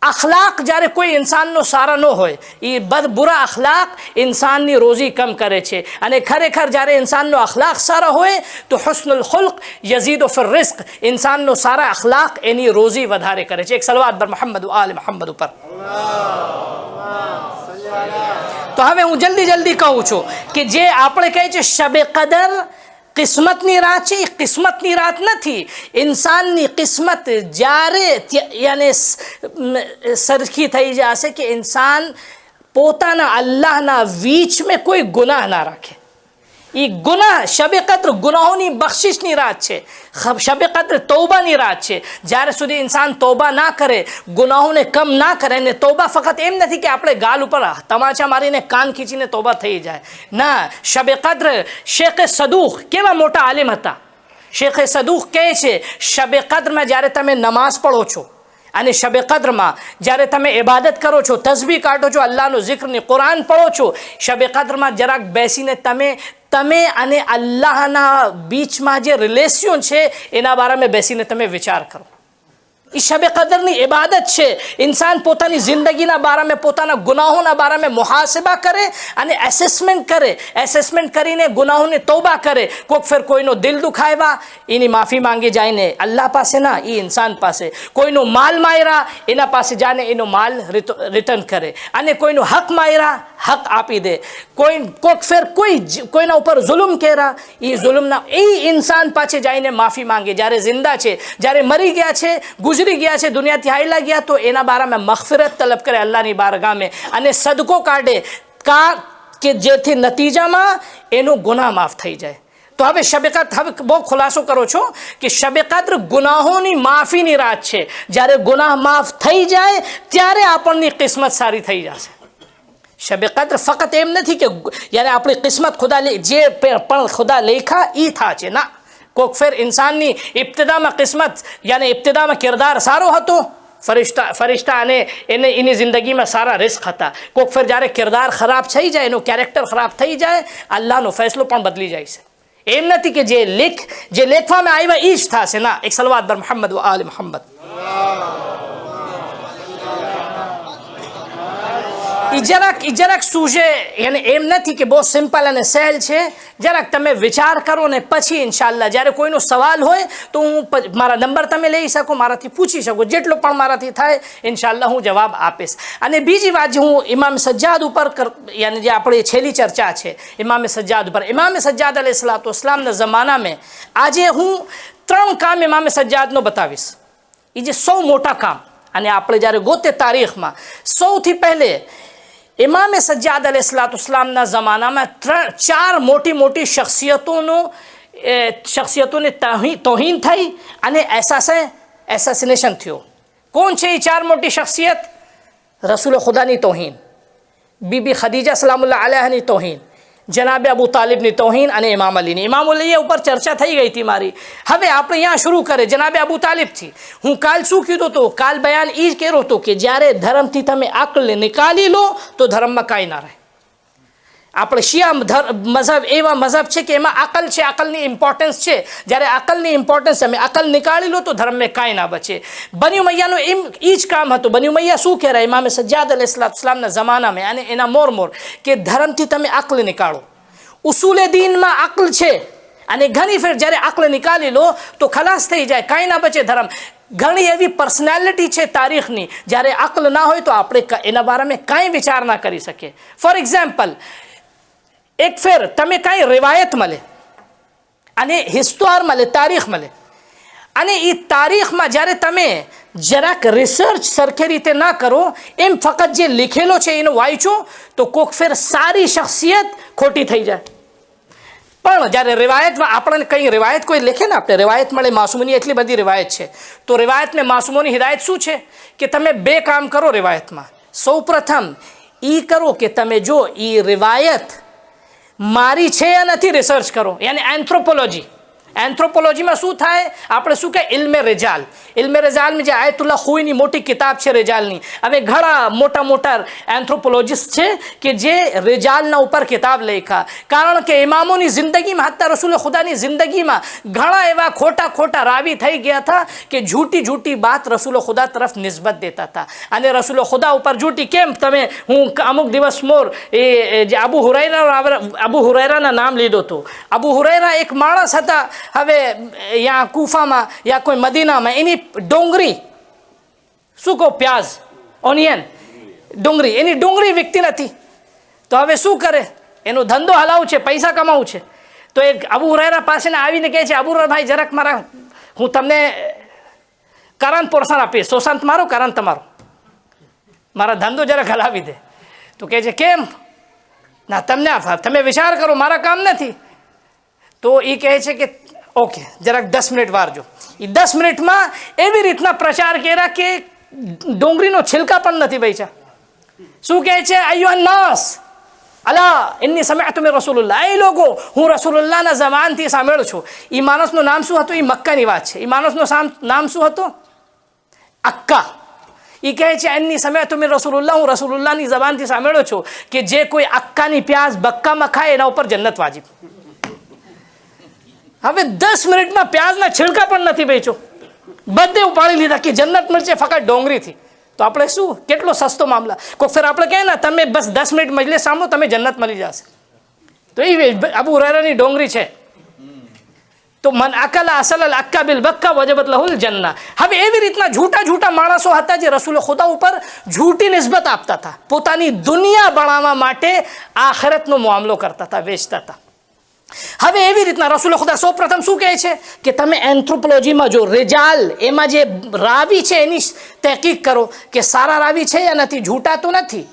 અખલાક જ્યારે કોઈ ઇન્સાનનો સારા ન હોય, એ બુરા અખલાક ઇન્સાનની રોજી કમ કરે છે. અને ખરેખર જ્યારે ઇન્સાનનો અખલાક સારા હોય તો હુસ્નુલ ખુલ્ક યઝીદુ ફિર રિસ્ક, ઇન્સાનનો સારા અખલાક એની રોજી વધારે કરે છે. એક સલવાત બર મોહમ્મદ આલ મોહમ્મદ ઉપર. તો હવે હું જલ્દી કહું છું કે જે આપણે કહે છે શબે કદર કિસ્મતની રાત છે, એ કિસ્મતની રાત નથી. ઇન્સાનની કિસ્મત જ્યારે યાની સરખી થઈ જશે કે ઇન્સાન પોતાના અલ્લાહના બીચમાં કોઈ ગુનાહ ના રાખે. એ ગુનાહ શબે કદ્ર ગુનાહોની બખ્શિશની રાત છે, શબે કદ્ર તૌબાની રાત છે. જ્યારે સુધી ઇન્સાન તૌબા ના કરે, ગુનાહોને કમ ના કરે, અને તૌબા ફક્ત એમ નથી કે આપણે ગાલ ઉપર તમાચા મારીને કાન ખીચીને તૌબા થઈ જાય, ના. શબે કદ્ર શેખ સદૂક કેવા મોટા આલિમ હતા. શેખ સદૂક કહે છે શબે કદ્રમાં જ્યારે તમે નમાઝ પઢો છો અને શબે કદ્રમાં જ્યારે તમે ઇબાદત કરો છો, તસબીહ કાઢો છો, અલ્લાહનો જિક્રની કુરાન પઢો છો, શબે કદ્રમાં જરાક બેસીને તમે અને અલ્લાહના બીચમાં જે રિલેશન છે એના બારામાં બેસીને તમે વિચાર કરો. એ શબે કદરની ઇબાદત છે. ઇન્સાન પોતાની જિંદગીના બારામાં, પોતાના ગુનાહોના બારામાં મુહાસબા કરે અને એસેસમેન્ટ કરે. એસેસમેન્ટ કરીને ગુનાહોને તૌબા કરે. કોઈક ફેર કોઈનો દિલ દુખાવ્યા, એની માફી માંગી જાયને અલ્લાહ પાસે ના, એ ઇન્સાન પાસે. કોઈનો માલ માર્યા, એના પાસે જાને એનો માલ રિટર્ન કરે. અને કોઈનો હક માર્યા, હક આપી દે. કોઈક ફેર કોઈના ઉપર જુલ્મ કર્યા, એ જુલ્મના એ ઇન્સાન પાસે જઈને માફી માંગે. જ્યારે જિંદા છે, જ્યારે મરી ગયા છે, ગુજરી ગયા છે, દુનિયાથી હાયલા ગયા, તો એના બારામાં મગફિરત તલબ કરે અલ્લાહની બારગામે અને સદકો કાઢે કે જેથી નતીજામાં એનો ગુનાહ માફ થઈ જાય. તો હવે શબે કદ્ર, હવે બહુ ખુલાસો કરો છો કે શબે કદ્ર ગુનાહોની માફીની રાત છે. જ્યારે ગુનાહ માફ થઈ જાય ત્યારે આપણની કિસ્મત સારી થઈ જશે. શબ કદ્ર ફક્ત એમ નથી કે યાર આપણી કિસ્મત ખુદા જે પણ ખુદા લેખા એ થા છે ના. કોઈક ફેર ઇન્સાનની ઇબ્તિદામાં કિસ્મત યાની ઇબ્તિદામાં કિરદાર સારો હતો, ફરિશ્તા અને એની જિંદગીમાં સારા રિસ્ક હતા. કોઈક ફેર જ્યારે કિરદાર ખરાબ થઈ જાય, એનું કેરેક્ટર ખરાબ થઈ જાય, અલ્લાહનો ફેસલો પણ બદલી જાય છે. એમ નથી કે જે લેખવામાં આવ્યા એ જ થશે ના. એક સલવાત બર મોહમ્મદ વ આલ મોહમ્મદ. જરાક સૂઝે, યાની એમ નથી કે બહુ સિમ્પલ અને સહેલ છે. જરાક તમે વિચાર કરો ને પછી ઇન્શાઅલ્લાહ જ્યારે કોઈનો સવાલ હોય તો હું મારા નંબર તમે લઈ શકો, મારાથી પૂછી શકો, જેટલો પણ મારાથી થાય ઇન્શાઅલ્લાહ હું જવાબ આપીશ. અને બીજી વાત, જે હું ઇમામ સજ્જાદ ઉપર યાની જે આપણી છેલ્લી ચર્ચા છે ઇમામ સજ્જાદ ઉપર, ઇમામ સજ્જાદ અલૈહિસ્સલાતુ વસ્સલામના જમાનામાં આજે હું 3 કામ ઇમામ સજ્જાદનો બતાવીશ. એ જે સૌ મોટા કામ, અને આપણે જ્યારે ગોતે તારીખમાં સૌથી પહેલે ઇમામ સજ્જાદ અલૈહિસ્સલાતુ વસ્સલામના જમાનામાં 4 મોટી શખ્સિયતોને તોહીન થઈ અને એસેસિનેશન થયો. કોણ છે એ 4 મોટી શખ્સિયત? રસૂલ ખુદાની તોહીન, બીબી ખદીજા સલામુલ્લાહ અલૈહાની તોહીન, જનાબે અબુ તાલિબની તોહીન અને ઇમામ અલીની. ઇમામ અલી ઉપર ચર્ચા થઈ ગઈ હતી મારી. હવે આપણે અહીંયા શરૂ કરે જનાબે અબુ તાલિબથી. હું કાલ શું કીધું હતું? કાલ બયાન એ જ કર્યો હતો કે જ્યારે ધર્મથી તમે અક્લ નિકાલી લો તો ધર્મમાં કાંઈ ના રહે. આપણે શિયા મઝહબ એવા મઝહબ છે કે એમાં અકલ છે, અકલની ઇમ્પોર્ટન્સ છે. જ્યારે અકલની ઇમ્પોર્ટન્સ તમે અકલ નિકાળી લો તો ધર્મમાં કાંઈ ના બચે. બની ઉમૈયાનું એ જ કામ હતું. બની ઉમૈયા શું કહે રહ્યા ઇમામ સજ્જાદ અલૈહિસ્સલાતુ વસ્સલામના જમાનામાં, અને એના મોર કે ધર્મથી તમે અકલ નિકાળો. ઉસૂલે દીનમાં અકલ છે, અને ઘણી ફેર જ્યારે અકલ નિકાળી લો તો ખલાસ થઈ જાય, કાંઈ ના બચે ધર્મ. ઘણી એવી પર્સનાલિટી છે તારીખની, જ્યારે અકલ ના હોય તો આપણે એના બારામાં કાંઈ વિચાર ના કરી શકીએ. ફોર એક્ઝામ્પલ, એક ફેર તમે કાંઈ રિવાયત મળે અને હિસ્તોર મળે, તારીખ મળે, અને એ તારીખમાં જ્યારે તમે જરાક રિસર્ચ સરખી રીતે ના કરો, એમ ફક્ત જે લખેલો છે એનું વાંચો તો કોઈક ફેર સારી શખ્સિયત ખોટી થઈ જાય. પણ જ્યારે રિવાયતમાં આપણને કંઈ રિવાયત કોઈ લખે ને, આપણે રિવાયત મળે, માસૂમની એટલી બધી રિવાયત છે, તો રિવાયતને માસૂમોની હિદાયત શું છે કે તમે 2 કામ કરો રિવાયતમાં. સૌ પ્રથમ એ કરો કે તમે જો એ રિવાયત મારી છે યા નથી રિસર્ચ કરો, યાની એન્થ્રોપોલોજીમાં શું થાય? આપણે શું કહે ઇલ્મે રિજાલ. ઇલ્મે રિજાલમાં જે આયતુલ્લાહ ખુઈની મોટી કિતાબ છે રિજાલની. હવે ઘણા મોટા એન્થ્રોપોલોજીસ્ટ છે કે જે રિજાલના ઉપર કિતાબ લખ્યા, કારણ કે ઇમામોની જિંદગીમાં, હત્તા રસૂલ ખુદાની જિંદગીમાં ઘણા એવા ખોટા રાવી થઈ ગયા હતા કે જૂઠી બાત રસૂલ ખુદા તરફ નિસ્બત દેતા હતા. અને રસૂલ ખુદા ઉપર જૂઠી કેમ? તમે હું અમુક દિવસ મોર એ જે અબુ હુરૈરાના નામ લીધો હતો. અબુ હુરૈરા એક માણસ હતા. હવે યા કુફામાં યા કોઈ મદીનામાં એની ડુંગળી, શું કહો, પ્યાઝ, ઓનિયન, ડુંગળી, એની ડુંગળી વિકતી નથી. તો હવે શું કરે? એનો ધંધો હલાવવું છે, પૈસા કમાવું છે. તો એક અબુ હુરૈરા પાસે આવીને કહે છે, અબુ હુરૈરા ભાઈ જરાક હું તમને કરંટ પોર્શન આપીશ, શોષાંત મારો, કરંટ તમારો, મારા ધંધો જરાક હલાવી દે. તો કહે છે કેમ? ના તમે વિચાર કરો, મારા કામ નથી. તો એ કહે છે કે ઓકે, જરાક 10 મિનિટ વારજો. એ 10 મિનિટમાં એવી રીતના પ્રચાર કર્યા કે ડુંગળીનો છિલકા પણ નથી બેચ્યા. શું કહે છે? અય્યુહન નાસ અલા ઇન્ની સમિઅતુ મિન રસૂલિલ્લાહ. એ લોકો, હું રસૂલુલ્લાહના જમાનથી સાંભળું છું. એ માણસનું નામ શું હતું? એ મક્કાની વાત છે. એ માણસનું નામ શું હતું? અક્કા. એ કહે છે ઇન્ની સમિઅતુ મિન રસૂલિલ્લાહ, હું રસૂલુલ્લાહની જબાનથી સાંભળું છું કે જે કોઈ અક્કાની પ્યાઝ બક્કામાં ખાય એના ઉપર જન્નત વાજિબ. હવે 10 મિનિટમાં પ્યાઝના છિલકા પણ નથી બેચ્યો, બધે ઉપાડી લીધા કે જન્નત મળશે ફક્ત ડોંગરીથી. તો આપણે શું, કેટલો સસ્તો મામલા. કોઈ ફેર આપણે કહે ને તમે બસ 10 મિનિટ મજલિસ સાંભળો, તમે જન્નત મળી જશે. તો એ અબુ હુરૈરાની ડોંગરી છે. તો મન અકલા અસલ અક્કા બિલ બક્કા વજબત લહુલ જન્ના. હવે એવી રીતના જૂઠા માણસો હતા જે રસૂલ ખુદા ઉપર જૂઠી નિસ્બત આપતા હતા, પોતાની દુનિયા બનાવવા માટે આખિરતનો મામલો કરતા હતા, વેચતા હતા. હવે એવી રીતના રસૂલ ખુદા સૌ પ્રથમ શું કહે છે કે તમે એન્થ્રોપોલોજીમાં જો રિજાલ, એમાં જે રાવી છે એની તહકીક કરો કે સારા રાવી છે યા નથી, જૂઠા તો નથી.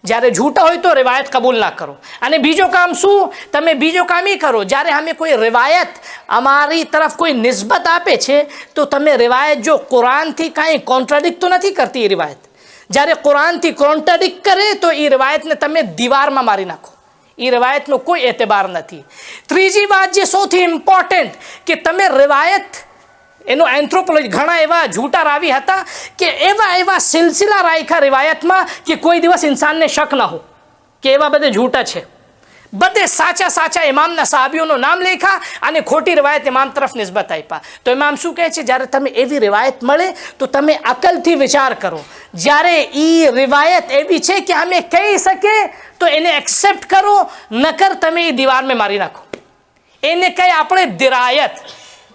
જ્યારે જૂઠા હોય તો રિવાયત કબૂલ ના કરો. અને બીજો કામ શું? તમે બીજો કામ એ કરો, જ્યારે અમે કોઈ રિવાયત અમારી તરફ કોઈ નિસ્બત આપે છે તો તમે રિવાયત જો કુરાનથી કાંઈ કોન્ટ્રાડિક્ટ તો નથી કરતી. એ રિવાયત જ્યારે કુરાનથી કોન્ટ્રાડિક્ટ કરે તો એ રિવાયતને તમે દીવારમાં મારી નાખો. એ રિવાયતનો કોઈ એતબાર નથી. ત્રીજી વાત જે સૌથી ઇમ્પોર્ટન્ટ કે તમે રિવાયત એનો એન્થ્રોપોલોજી ઘણા એવા જૂઠા રાવી હતા કે એવા સિલસિલા રાખ્યા રિવાયતમાં કે કોઈ દિવસ ઇન્સાનને શક ન હો કે એવા બધે જૂઠા છે. બધે સાચા ઇમામના સાહાબીઓનું નામ લખ્યા અને ખોટી રિવાયત ઇમામ તરફ નિસ્બત આપ્યા. તો ઇમામ શું કહે છે, જ્યારે તમે એવી રિવાયત મળે તો તમે અકલથી વિચાર કરો. જ્યારે એ રિવાયત એવી છે કે અમે કહી શકે તો એને એક્સેપ્ટ કરો, નકર તમે એ દીવારમાં મારી નાખો. એને કંઈ આપણે દિરાયત,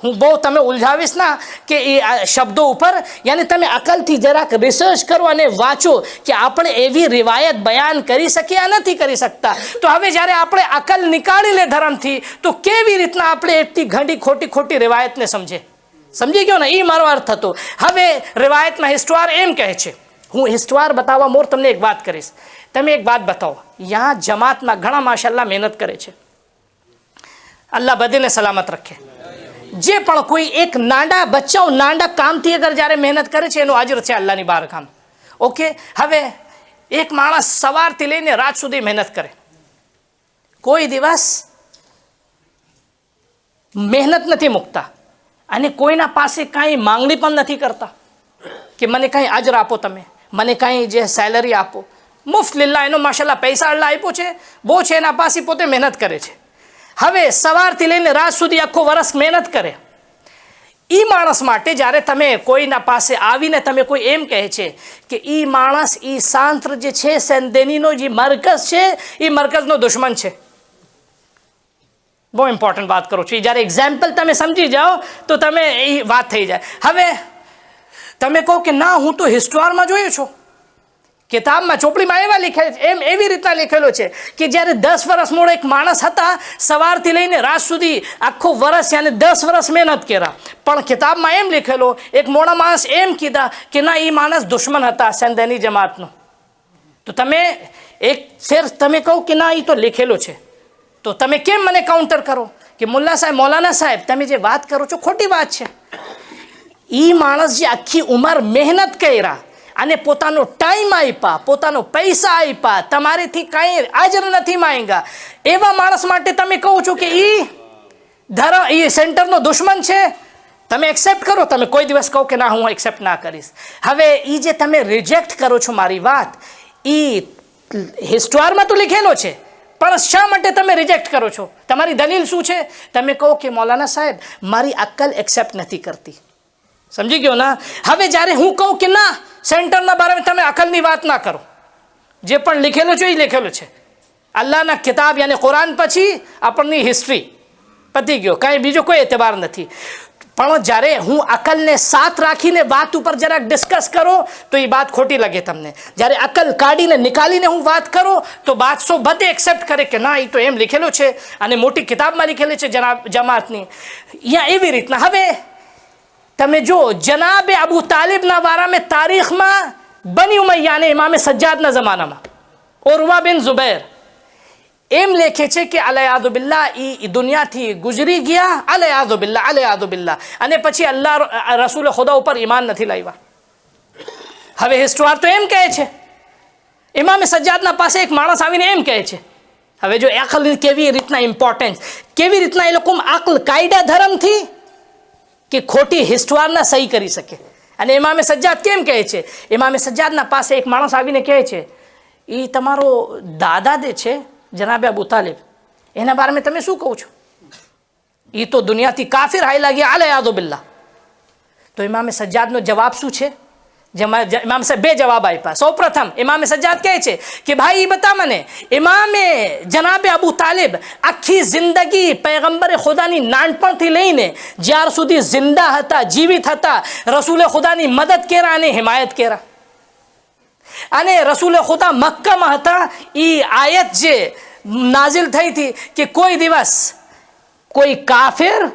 હું બહુ તમે ઉલઝાવીશ ના કે એ શબ્દો ઉપર, યાની તમે અકલથી જરાક રિસર્ચ કરો અને વાંચો કે આપણે એવી રિવાયત બયાન કરી શકીએ નથી કરી શકતા. તો હવે જ્યારે આપણે અકલ નીકાળી લે ધર્મથી તો કેવી રીતના આપણે એટલી ઘણી ખોટી રિવાયતને સમજી ગયો ને, એ મારો અર્થ હતો. હવે રિવાયતમાં હિસ્ટોર એમ કહે છે, હું હિસ્ટોર બતાવવા મોર તમને એક વાત કરીશ. તમે એક વાત બતાવો, यहाँ જમાતમાં ઘણા માશાલ્લાહ મહેનત કરે છે, અલ્લાહ બધીને સલામત રખે. જે પણ કોઈ એક નાના બચ્ચાઓ નાના કામથી અગર જ્યારે મહેનત કરે છે એનો અજર છે અલ્લાહની બારગામ. ઓકે, હવે એક માણસ સવારથી લઈને રાત સુધી મહેનત કરે, કોઈ દિવસ મહેનત નથી મૂકતા અને કોઈના પાસે કાંઈ માંગણી પણ નથી કરતા કે મને કાંઈ અજર આપો, તમે મને કાંઈ જે સેલરી આપો. મુફ્ત લીલ્લા, એનો માશાલ્લાહ પૈસા અલ્લાહ આપ્યો છે, બહુ છે, એના પાસે પોતે મહેનત કરે છે. હવે સવારથી લઈને રાત સુધી આખો વર્ષ મહેનત કરે. એ માણસ માટે જ્યારે તમે કોઈના પાસે આવીને તમે કોઈ એમ કહે છે કે એ માણસ એ સાંત્ર જે છે સેન્દેનીનો જે મરકઝ છે એ મરકઝનો દુશ્મન છે, બહુ ઇમ્પોર્ટન્ટ વાત કરો છો. એ જ્યારે એક્ઝામ્પલ તમે સમજી જાઓ તો તમે એ વાત થઈ જાય. હવે તમે કહો કે ના હું તો હિસ્ટોરમાં જોયું છું, કિતાબમાં ચોપડીમાં એવા લખે એમ એવી રીતના લખેલો છે કે જ્યારે 10 વર્ષ મોડો એક માણસ હતા, સવારથી લઈને રાત સુધી આખો વર્ષ યાની 10 વર્ષ મહેનત કર્યા, પણ કિતાબમાં એમ લખેલો એક મોડા માણસ એમ કીધા કે ના એ માણસ દુશ્મન હતા સેન્દેની જમાતનો. તો તમે એક ફેર તમે કહો કે ના એ તો લખેલો છે, તો તમે કેમ મને કાઉન્ટર કરો કે મુલ્લા સાહેબ મૌલાના સાહેબ તમે જે વાત કરો છો ખોટી વાત છે. એ માણસ જે આખી ઉંમર મહેનત કર્યા અને પોતાનો ટાઈમ આપ્યા, પોતાનો પૈસા આપ્યા, તમારેથી કાંઈ અજર નથી માંગ્યા, એવા માણસ માટે તમે કહો છો કે એ સેન્ટરનો દુશ્મન છે, તમે એક્સેપ્ટ કરો. તમે કોઈ દિવસ કહો કે ના હું એક્સેપ્ટ ના કરીશ. હવે એ જે તમે રિજેક્ટ કરો છો મારી વાત, એ હિસ્ટોરમાં તો લખેલો છે, પણ શા માટે તમે રિજેક્ટ કરો છો? તમારી દલીલ શું છે? તમે કહો કે મૌલાના સાહેબ મારી અક્કલ એક્સેપ્ટ નથી કરતી. સમજી ગયો ના? હવે જ્યારે હું કહું કે ના સેન્ટરના બારામાં તમે અકલની વાત ના કરો, જે પણ લખેલું છે એ લખેલું છે. અલ્લાહના કિતાબ યાની કુરાન પછી આપણની હિસ્ટ્રી પતી ગયો, કાંઈ બીજો કોઈ એતબાર નથી. પણ જ્યારે હું અકલને સાથ રાખીને વાત ઉપર જરાક ડિસ્કસ કરો તો એ વાત ખોટી લાગે તમને. જ્યારે અકલ કાઢીને નિકાલીને હું વાત કરું તો બાદશો બધે એક્સેપ્ટ કરે કે ના એ તો એમ લખેલું છે અને મોટી કિતાબમાં લખેલી છે જમાતની. અહીંયા એવી રીતના. હવે તમે જો જનાબે અબુ તાલિબના વારામાં તારીખમાં બની ઉમૈયાને ઇમામે સજ્જાદના જમાનામાં ઉરવા બિન ઝુબૈર એમ લેખે છે કે અલયાદુ બિલ્લાહ એ દુનિયાથી ગુજરી ગયા, અલયાદુ બિલ્લાહ, અને પછી અલ્લાહ રસૂલ ખુદા ઉપર ઈમાન નથી લાવ્યા. હવે હિસ્ટોર તો એમ કહે છે, ઇમામે સજ્જાદના પાસે એક માણસ આવીને એમ કહે છે. હવે જો અકલ કેવી રીતના ઇમ્પોર્ટન્સ, કેવી રીતના એ લોકો અકલ કાયદા ધર્મથી કે ખોટી હિસ્ટોરના સહી કરી શકે. અને ઇમામે સજ્જાદ કેમ કહે છે? ઇમામે સજ્જાદના પાસે એક માણસ આવીને કહે છે એ તમારો દાદા જે છે જનાબે અબુ તાલિબ એના બારામાં તમે શું કહો છો? એ તો દુનિયાથી કાફિર હાઈલા ગયા, અલયાદુ બિલ્લાહ. તો ઇમામે સજ્જાદનો જવાબ શું છે? ઇમામ સાહેબ બે જવાબ આપ્યા. સૌ પ્રથમ ઇમામે સજ્જાદ કહે છે કે ભાઈ એ બતા મને, ઇમામે જનાબે અબુ તાલિબ આખી જિંદગી પૈગંબરે ખુદાની નાનપણથી લઈને જ્યાર સુધી જિંદા હતા, જીવિત હતા, રસૂલે ખુદાની મદદ કર્યા અને હિમાયત કર્યા. અને રસૂલે ખુદા મક્કામાં હતા, એ આયત જે નાઝિલ થઈ હતી કે કોઈ દિવસ કોઈ કાફિર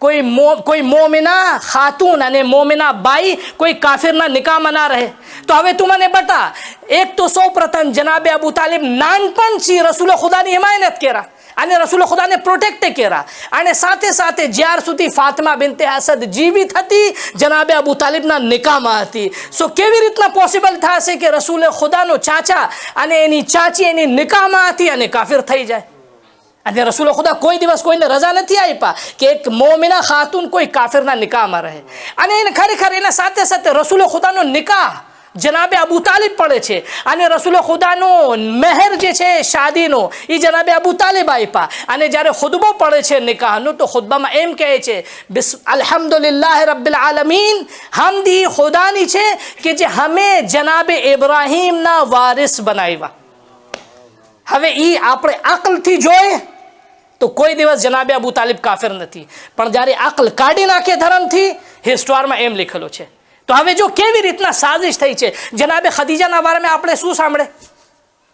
કોઈ મોમિના ખાતુન અને મોમિના બાઈ કોઈ કાફિરના નિકાહમાં ના રહે. તો હવે તું મને બતા, એક તો સૌ પ્રથમ જનાબે અબુ તાલિબ નાનપણથી રસૂલ ખુદાની હિમાયત કર્યા અને રસૂલ ખુદાને પ્રોટેક્ટ કર્યા. અને સાથે સાથે જ્યાર સુધી ફાતિમા બિન્તે અસદ જીવિત હતી, જનાબે અબુ તાલિબના નિકાહમાં હતી. સો કેવી રીતના પોસિબલ થશે કે રસૂલ ખુદાનો ચાચા અને એની ચાચી એની નિકાહમાં હતી અને કાફિર થઈ જાય? અને રસૂલ ખુદા કોઈ દિવસ કોઈને રજા નથી આપ્યા કે એક મોમિના ખાતુન કોઈ કાફિરના નિકાહમાં રહે. અને એને ખરેખર એના સાથે સાથે રસૂલ ખુદાનો નિકાહ જનાબે અબુ તાલિબ પડે છે અને રસૂલ ખુદાનો મહેર જે છે શાદીનો એ જનાબે અબુ તાલિબ આપ્યા. અને જ્યારે ખુતબો પડે છે નિકાહનો તો ખુતબામાં એમ કહે છે અલ્હમ્દુલિલ્લાહ રબ્બિલ આલમીન, હમદી ખુદાની છે કે જે હમે જનાબે ઇબ્રાહીમના વારિસ બનાવ્યા. હવે એ આપણે અકલથી જોઈએ તો કોઈ દિવસ જનાબે અબુ તાલિબ કાફિર નથી, પણ જ્યારે અકલ કાઢી નાખે ધર્મથી, હિસ્ટોરમાં એમ લખેલું છે. તો હવે જો કેવી રીતના સાજિશ થઈ છે. જનાબે ખદીજાના બારામાં આપણે શું સાંભળે?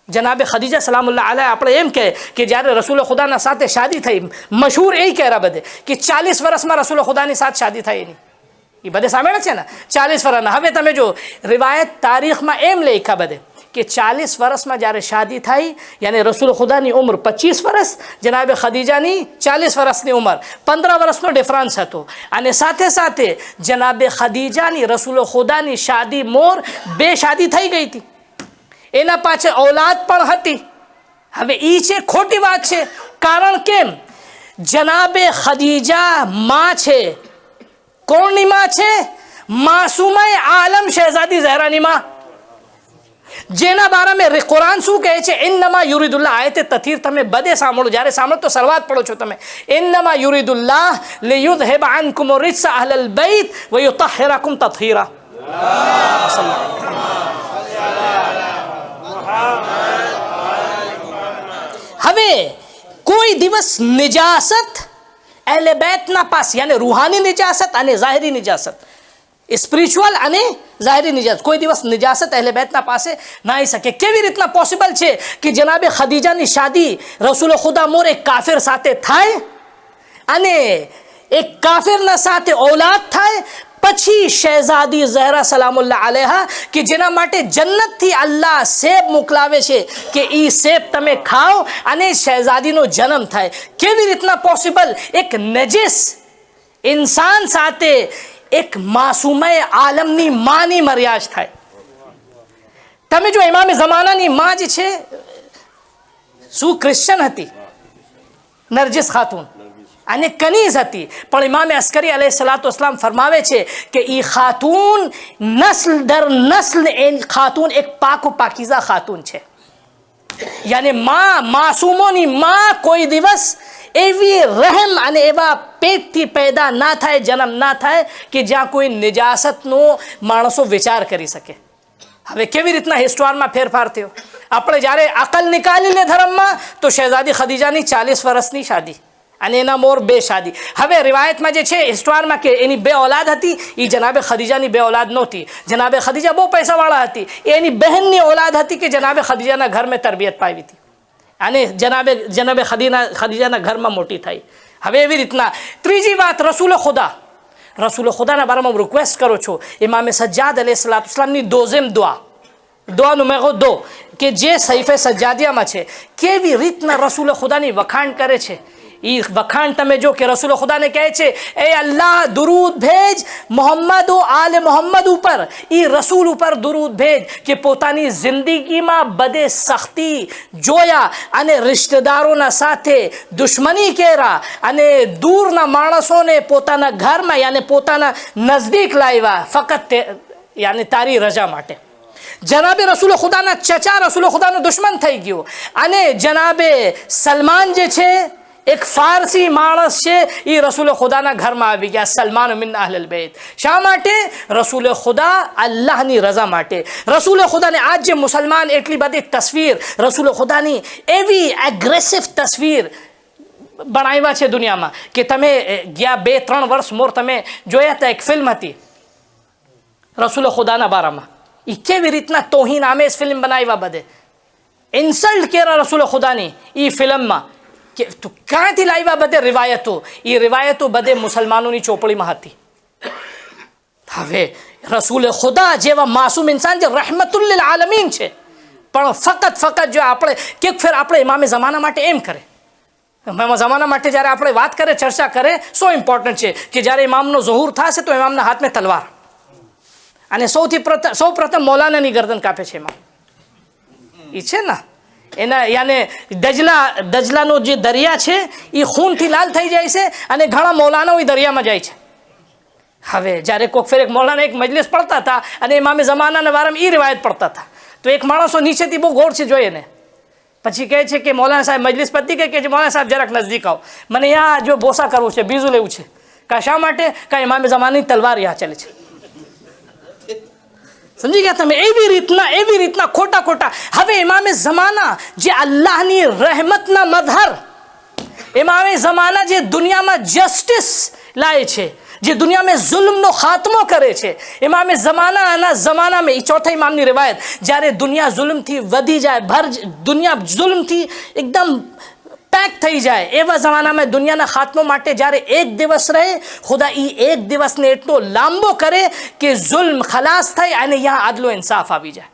જનાબે ખદીજા સલામુલ્લાહ અલૈહ આપણે એમ કહે કે જ્યારે રસૂલ ખુદાના સાથે શાદી થઈ, મશહૂર એ કહેરા બધે કે 40 વર્ષમાં રસૂલ ખુદાની સાથે શાદી થઈ એની, એ બધે સાંભળે છે ને 40 વર્ષના. હવે તમે જો રિવાયત તારીખમાં એમ લખ્યા બધે કે 40 વર્ષમાં જ્યારે શાદી થઈ, યાની રસૂલ ખુદાની ઉંમર 25 વર્ષ, જનાબે ખદીજાની 40 વર્ષની ઉંમર, 15 વર્ષનો ડિફરન્સ હતો. અને સાથે સાથે જનાબે ખદીજાની રસૂલ ખુદાની શાદી મોર 2 શાદી થઈ ગઈ હતી, એના પાછળ ઔલાદ પણ હતી. હવે એ છે ખોટી વાત છે. કારણ કેમ? જનાબે ખદીજા માં છે. કોણની માં છે? માસૂમાએ આલમ શહેઝાદી ઝહરાની માં, જેના બારામાં કુરાન શું કહે છે? ઇન્નમાં યુરિદુલ્લાહ આયતે તથીર તમે બધે સાંભળો, જ્યારે સાંભળો તો શરૂઆત પડો છો તમે. ઇન્નમાં યુરિદુલ્લાહ લિયુઝહિબ અનકુમ રિજ્સ અહલલ બૈત વ યુતહિરકુમ તથહીરા. હવે કોઈ દિવસ નિજાસત અહલે બેતના પાસ, યાની રૂહાની નિજાસત અને ઝાહિરી નિજાસત, સ્પિરિચ્યુઅલ અને ઝાહિરી નિજાસત, કોઈ દિવસ નિજાસત અહલે બેતના પાસે ના આવી શકે. કેવી રીતના પોસિબલ છે કે જનાબે ખદીજાની શાદી રસૂલ ખુદા મોર એક કાફિર સાથે થાય અને એક કાફિરના સાથે ઔલાદ થાય, પછી શહેઝાદી ઝહરા સલામુલ્લાહ અલૈહા કે જેના માટે જન્નતથી અલ્લાહ સેબ મોકલાવે છે કે એ સેબ તમે ખાઓ અને શહેઝાદીનો જન્મ થાય. કેવી રીતના પોસિબલ? એક નજીસ ઇન્સાન સાથે એક માસૂમાએ આલમની માની મર્યાજ થાય. તમે જો ઇમામે ઝમાનાની માં જે છે શું ક્રિશ્ચન હતી, નરજિસ ખાતુન, અને કનીઝ હતી, પણ ઇમામે અસ્કરી અલૈહિ સલાતુ વસલામ ફરમાવે છે કે એ ખાતુન નસ્લ દર નસ્લ એ ખાતુન એક પાક પાકીઝા ખાતુન છે. યાની માં, માસૂમોની માં કોઈ દિવસ એવી રહેમ અને એવા પેટથી પેદા ના થાય, જન્મ ના થાય કે જ્યાં કોઈ નિજાસતનો માણસો વિચાર કરી શકે. હવે કેવી રીતના હિસ્ટોરમાં ફેરફાર થયો? આપણે જ્યારે અકલ નિકાલી લે ધર્મમાં તો શહેઝાદી ખદીજાની 40 વર્ષની શાદી અને એના મોર 2 શાદી. હવે રિવાયતમાં જે છે હિસ્ટોરમાં કે એની 2 ઔલાદ હતી, એ જનાબે ખદીજાની 2 ઔલાદ નહોતી. જનાબે ખદીજા બહુ પૈસાવાળા હતી, એની બહેનની ઔલાદ હતી કે જનાબે ખદીજાના ઘરમાં તરબિયત પાવી હતી અને જનાબે ખદીજાના ઘરમાં મોટી થઈ. હવે એવી રીતના ત્રીજી વાત, રસૂલ ખુદાના બારામાં રિક્વેસ્ટ કરો છો ઇમામે સજ્જાદ અલૈહિ સલાતુ વસલામની દોઝેમ દુઆનું મેં દો કે જે સહીફે સજ્જાદિયામાં છે, કેવી રીતના રસૂલ ખુદાની વખાણ કરે છે. એ વખાણ તમે જો કે રસૂલ ખુદાને કહે છે એ અલ્લાહ દુરૂદ ભેજ મોહમ્મદ ઓ આલે મોહમ્મદ ઉપર, એ રસૂલ ઉપર દુરૂદ ભેજ કે પોતાની જિંદગીમાં બધે સખ્તી જોયા અને રિશ્તેદારોના સાથે દુશ્મની કર્યા અને દૂરના માણસોને પોતાના ઘરમાં યાને પોતાના નજદીક લાવ્યા ફક્ત યાને તારી રજા માટે. જનાબે રસૂલ ખુદાના ચચા રસૂલ ખુદાનો દુશ્મન થઈ ગયો અને જનાબે સલમાન જે છે એક ફારસી માણસ છે, એ રસૂલ ખુદાના ઘરમાં આવી ગયા. સલમાન મિન અહલલ બેત. શા માટે? રસૂલ ખુદા અલ્લાહની રઝા માટે. રસૂલ ખુદાને આજ જે મુસલમાન એટલી બધી તસવીર રસૂલ ખુદાની એવી એગ્રેસિવ તસવીર બનાવ્યા છે દુનિયામાં કે તમે ગયા 2-3 વર્ષ મોર તમે જોયા હતા, એક ફિલ્મ હતી રસૂલ ખુદાના બારામાં. એ કેવી રીતના તોહીન આમેજ ફિલ્મ બનાવ્યા, બધે ઇન્સલ્ટ કર્યા રસૂલ ખુદાની એ ફિલ્મમાં. કે તું ક્યાંથી લાવ્યા બધે રિવાયતો? એ રિવાયતો બધે મુસલમાનોની ચોપડીમાં હતી. હવે રસૂલ ખુદા જેવા માસૂમ ઇન્સાન જે રહેમતુલ લિલ આલમીન છે, પણ ફક્ત જો આપણે કે ફેર આપણે ઇમામે ઝમાના માટે એમ કરે જમાના માટે જ્યારે આપણે વાત કરીએ, ચર્ચા કરીએ, સો ઇમ્પોર્ટન્ટ છે કે જ્યારે ઇમામનો ઝુહુર થશે તો ઇમામના હાથમાં તલવાર, અને સૌ પ્રથમ મૌલાનાની ગરદન કાપે છે ઇમામ. એ છે ને એના યાને દજલાનો જે દરિયા છે એ ખૂનથી લાલ થઈ જાય છે, અને ઘણા મૌલાનાઓ એ દરિયામાં જાય છે. હવે જ્યારે કોઈક ફેર એક મૌલાના એક મજલિસ પડતા હતા અને ઇમામે જમાનાના વારામાં એ રિવાયત પડતા હતા, તો એક માણસો નીચેથી બહુ ગૌરથી જોઈએ ને, પછી કહે છે કે મૌલાના સાહેબ મજલિસ પતી કે મૌલાના સાહેબ જરાક નજદીક આવો, મને યા જો બોસા કરવું છે, બીજું લેવું છે. કા શા માટે? કા ઇમામે જમાનાની તલવાર યા ચાલે છે. સમજી ગયા તમે? એવી રીતના ખોટા. હવે ઇમામે જમાના જે અલ્લાહની રહેમતના મظહર, ઇમામે જમાના જે દુનિયામાં જસ્ટિસ લાવે છે, જે દુનિયામાં જુલ્મનો ખાત્મો કરે છે, ઇમામે જમાનાના જમાનામાં, એ ચોથા ઇમામની રિવાયત, જ્યારે દુનિયા જુલ્મથી વધી જાય, દુનિયા જુલ્મથી એકદમ પેક થઈ જાય, એવા જમાનામાં દુનિયાના ખાત્મા માટે જ્યારે એક દિવસ રહે, ખુદા એ એક દિવસને એટલો લાંબો કરે કે જુલ્મ ખલાસ થાય અને यहाँ આદલો ઇન્સાફ આવી જાય.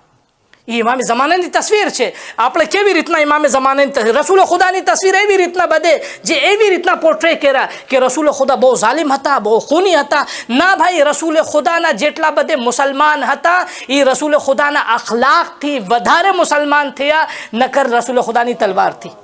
એ ઇમામે જમાનાની તસવીર છે. આપણે કેવી રીતના ઇમામે જમાનાની રસૂલ ખુદાની તસવીર એવી રીતના બધે જે એવી રીતના પોર્ટ્રે કર્યા કે રસૂલ ખુદા બહુ ઝાલિમ હતા, બહુ ખૂની હતા. ના ભાઈ, રસૂલ ખુદાના જેટલા બધે મુસલમાન હતા એ રસૂલ ખુદાના અખલાકથી વધારે મુસલમાન થયા, નકર રસૂલ ખુદાની તલવારથી.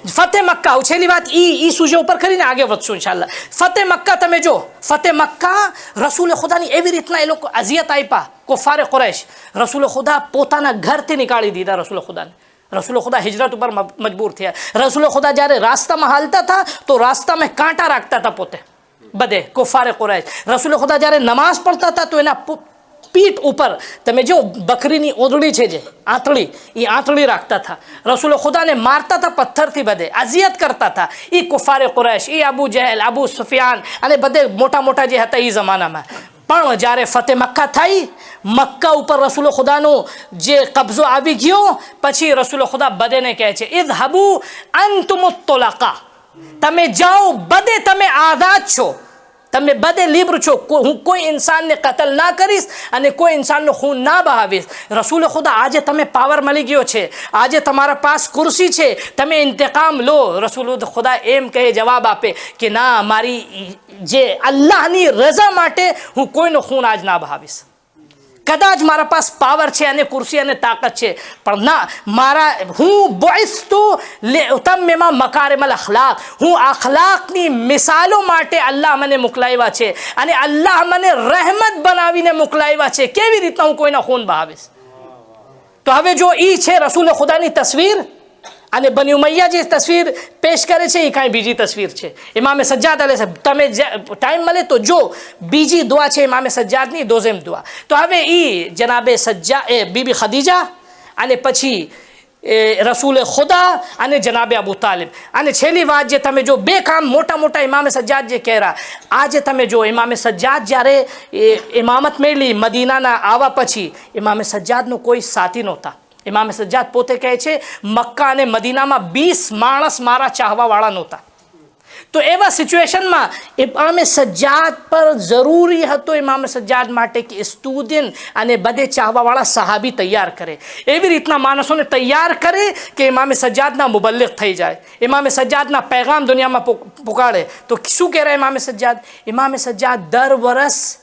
ફતેહ મક્કા, ઉછેલી વાત ઈ સૂજે ઉપર કરીને આગે વધશું ઇન્શાલ્લાહ. ફતેહ મક્કા તમે જો, ફતેહ મક્કા રસૂલ ખુદાની એવી રીતના એ લોકો અઝિયત આપ્યા કુફાર કુરૈશ. રસૂલ ખુદા પોતાના ઘરથી નીકાળી દીધા રસૂલ ખુદાને. રસૂલ ખુદા હિજરત ઉપર મજબૂર થયા. રસૂલ ખુદા જ્યારે રાસ્તામાં હાલતા હતા તો રાસ્તામાં કાંટા રાખતા હતા પોતે બધે કુફાર કુરૈશ. રસૂલ ખુદા જ્યારે નમાઝ પડતા હતા તો એના પીઠ ઉપર તમે જો બકરીની ઓદડી છે જે આંતળી, એ આંતળી રાખતા હતા. રસૂલ ખુદાને મારતા હતા પથ્થરથી, બધે અઝિયત કરતા હતા. એ કુફાર કુરૈશ, એ અબુ જહેલ, અબુ સુફિયાન અને બધે મોટા જે હતા એ જમાનામાં. પણ જ્યારે ફતેહ મક્કા થઈ, મક્કા ઉપર રસૂલ ખુદાનો જે કબજો આવી ગયો, પછી રસૂલ ખુદા બધેને કહે છે ઇઝહબુ અંતુમ તુલકા, તમે જાઓ, બધે તમે આઝાદ છો, તમે બધે લિબ્ર છો. હું કોઈ ઇન્સાનને કતલ ના કરીશ અને કોઈ ઇન્સાનનો ખૂન ના બહાવીશ. રસૂલ ખુદા આજે તમે પાવર મળી ગયો છે, આજે તમારા પાસ કુર્સી છે, તમે ઇંતકામ લો. રસૂલ ખુદા એમ કહે, જવાબ આપે કે ના, મારી જે અલ્લાહની રઝા માટે હું કોઈનો ખૂન આજ ના બહાવીશ. કદાચ મારા પાસ પાવર છે અને કુર્સી અને તાકાત છે, પણ ના, હું બોઇસ્તુ લિઉતમ્મિમા મકારિમલ અખલાક, હું અખલાકની મિસાલો માટે અલ્લાહ મને મોકલાવ્યા છે અને અલ્લાહ મને રહેમત બનાવીને મોકલાવ્યા છે. કેવી રીતના હું કોઈના ખૂન બહાવીશ? તો હવે જો ઈ છે રસૂલ ખુદાની તસવીર, અને બની ઉમૈયા જે તસવીર પેશ કરે છે એ કાંઈ બીજી તસવીર છે. ઇમામે સજ્જાદ અલૈહિ સલામ, તમે ટાઈમ મળે તો જો, બીજી દુઆ છે ઇમામે સજ્જાદની દોઝેમ દુઆ. તો હવે એ જનાબે બીબી ખદીજા અને પછી રસૂલ ખુદા અને જનાબે અબુ તાલિબ. અને છેલ્લી વાત જે તમે જો, બે કામ મોટા ઇમામે સજ્જાદ જે કહેરા, આજે તમે જો ઇમામે સજ્જાદ જ્યારે ઇમામત મેળવી મદીનાના આવા પછી, ઇમામે સજ્જાદનો કોઈ સાથી નહોતા. ઇમામે સજ્જાદ પોતે કહે છે મક્કા અને મદીનામાં 20 માણસ મારા ચાહવાવાળા નહોતા. તો એવા સિચ્યુએશનમાં ઇમામે સજ્જાદ પર જરૂરી હતો ઇમામે સજ્જાદ માટે કે સ્ટુડન્ટ અને બધે ચાહવાવાળા સહાબી તૈયાર કરે. એવી રીતના માણસોને તૈયાર કરે કે ઇમામે સજ્જાદના મુબલ્લિગ થઈ જાય, ઇમામે સજ્જાદના પૈગામ દુનિયામાં પુકારે. તો શું કહે રહ્યા ઇમામે સજ્જાદ? ઇમામે સજ્જાદ દર વર્ષ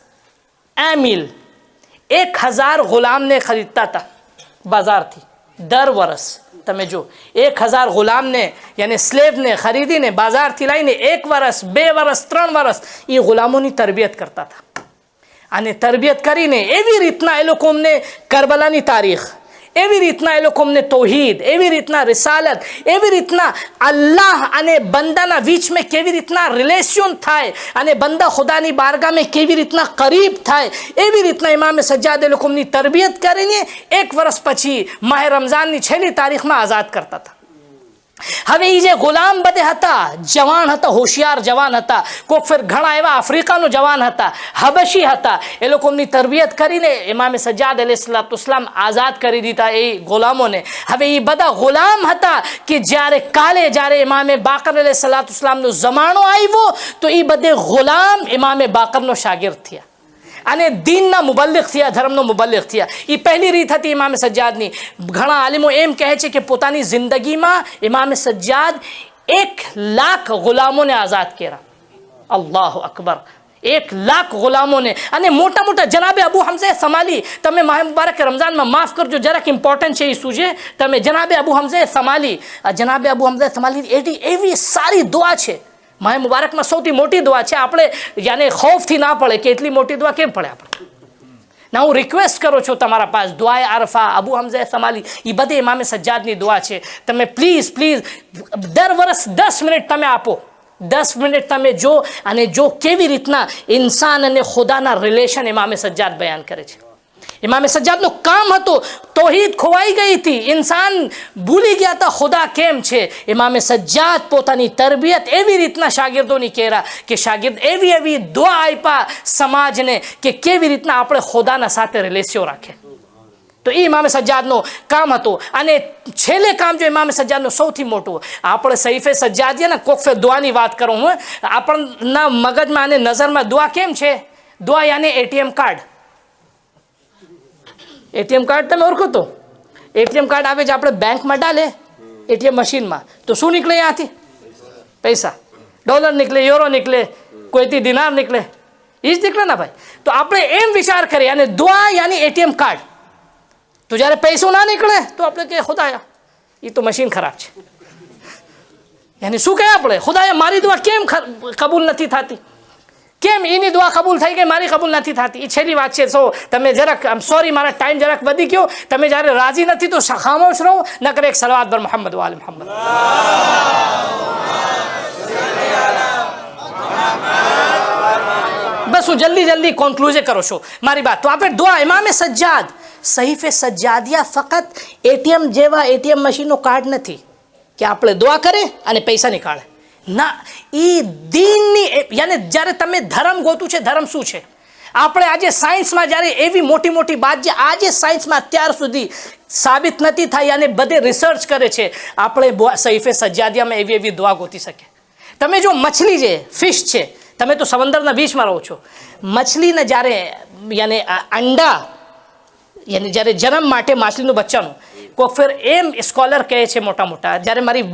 એમિલ 1000 ગુલામને ખરીદતા હતા બાજારથી. દર વર્ષ તમે જો 1000 ગુલામને યાની સ્લેવને ખરીદીને બાજારથી લઈને 1 વર્ષ 2 વર્ષ 3 વર્ષ એ ગુલામોની તરબિયત કરતા હતા. અને તરબિયત કરીને એવી રીતના એ લોકો અમને કરબલાની તારીખ, એવી રીતના એ લોકો અમને તૌહીદ, એવી રીતના રિસાલત, એવી રીતના અલ્લાહ અને બંદાના બીચમાં કેવી રીતના રિલેશન થાય અને બંદા ખુદાની બારગામાં કેવી રીતના કરીબ થાય, એવી રીતના ઇમામે સજ્જાદ એ લોકોની તરબિયત કરીને 1 વર્ષ પછી માહ રમઝાનની છેલ્લી તારીખમાં આઝાદ કરતા હતા. હવે એ જે ગુલામ બધે હતા, જવાન હતા, હોશિયાર જવાન હતા, કોઈક ફેર ઘણા એવા આફ્રિકાનો જવાન હતા, હબશી હતા, એ લોકોની તરબિયત કરીને ઇમામે સજ્જાદ અલૈહિસ્સલામ આઝાદ કરી દીધા એ ગુલામોને. હવે એ બધા ગુલામ હતા કે જ્યારે ઇમામે બાકર અલૈહિસ્સલામનો જમાનો આવ્યો તો એ બધે ગુલામ ઇમામે બાકરનો શાગિર્દ થયા અને દીનના મુબલ્લિગ થયા, ધર્મનો મુબલ્લિગ થયા. એ પહેલી રીત હતી ઇમામે સજ્જાદની. ઘણા આલિમો એમ કહે છે કે પોતાની જિંદગીમાં ઇમામે સજ્જાદ 1,00,000 ગુલામોને આઝાદ કર્યા. અલ્લાહુ અકબર. 1,00,000 ગુલામોને. અને મોટા મોટા જનાબે અબુ હમઝા સમાલી, તમે માહ મુબારક રમઝાનમાં માફ કરજો, જરાક ઇમ્પોર્ટન્ટ છે એ સૂજે. તમે જનાબે અબુ હમઝા સમાલી, જનાબે અબુ હમઝા સમાલી એવી સારી દુઆ છે, માહ મુબારકમાં સૌથી મોટી દુઆ છે. આપણે યાને ખૌફથી ના પડે કે એટલી મોટી દુઆ કેમ પડે આપણે. ના, હું રિક્વેસ્ટ કરું છું તમારા પાસ, દુઆએ આરફા, અબુ હમઝા સમાલી, એ બધે ઇમામે સજ્જાદની દુઆ છે. તમે પ્લીઝ દર વર્ષ 10 મિનિટ તમે આપો. 10 મિનિટ તમે જો અને જો કેવી રીતના ઇન્સાન અને ખુદાના રિલેશન ઇમામે સજ્જાદ બયાન કરે છે. ઇમામે સજ્જાદનું કામ હતું, તૌહીદ ખોવાઈ ગઈ હતી, ઇન્સાન ભૂલી ગયા હતા ખુદા કેમ છે. ઇમામે સજ્જાદ પોતાની તરબિયત એવી રીતના શાગિર્દોની કર્યા કે શાગિર્દ એવી દુઆ આપ્યા સમાજને કે કેવી રીતના આપણે ખુદાના સાથે રિલેશન રાખે. તો એ ઇમામે સજ્જાદનું કામ હતું. અને છેલ્લે કામ જો ઇમામે સજ્જાદનું સૌથી મોટું, આપણે સહીફે સજ્જાદિયા ને કોક ફેર દુઆની વાત કરું હું, આપણના મગજમાં અને નજરમાં દુઆ કેમ છે? દુઆ યાને એટીએમ કાર્ડ. એટીએમ કાર્ડ તમે ઓળખો તો? એટીએમ કાર્ડ આવે છે આપણે બેંકમાં ડાલે એટીએમ મશીનમાં, તો શું નીકળે ત્યાંથી? પૈસા. ડોલર નીકળે, યુરો નીકળે, કોઈથી દિનાર નીકળે, એ જ નીકળે ને ભાઈ. તો આપણે એમ વિચાર કરીએ અને દુઆ યાની એટીએમ કાર્ડ. તો જ્યારે પૈસો ના નીકળે તો આપણે કહે ખુદાયા એ તો મશીન ખરાબ છે. યાની શું કહે આપણે? ખુદાયા મારી દુઆ કેમ કબૂલ નથી થતી? કેમ એની દુઆ કબૂલ થઈ ગઈ, મારી કબૂલ નથી થતી? એ છેલ્લી વાત છે. સો તમે જરાક સોરી, મારા ટાઈમ જરાક વધી ગયો. તમે જ્યારે રાજી નથી તો ખામોશ રહો, ન કરે એક સલવાત બર મોહમ્મદ વાલે મોહમ્મદ. બસ હું જલ્દી કોન્ક્લુઝ કરો છો મારી વાત. તો આપણે દુઆ ઇમામે સજ્જાદ, સહીફે સજ્જાદિયા ફક્ત એટીએમ જેવા એટીએમ મશીનનો કાર્ડ નથી કે આપણે દુઆ કરે અને પૈસા નીકાળે. ના, એ દીનની યાને જ્યારે તમે ધર્મ ગોતું છે, ધર્મ શું છે? આપણે આજે સાયન્સમાં જ્યારે એવી મોટી વાત જે આજે સાયન્સમાં અત્યાર સુધી સાબિત નથી થઈ અને બધે રિસર્ચ કરે છે, આપણે સહીફે સજ્જાદિયામાં એવી દુઆ ગોતી શકીએ. તમે જો મછલી છે, ફિશ છે, તમે તો સમંદરના બીચમાં રહો છો, મછલીને જ્યારે યાને અંડા યાની જ્યારે જન્મ માટે માછલીનું બચ્ચાનું કોક ફેર એમ સ્કોલર કહે છે મોટા, જ્યારે મારી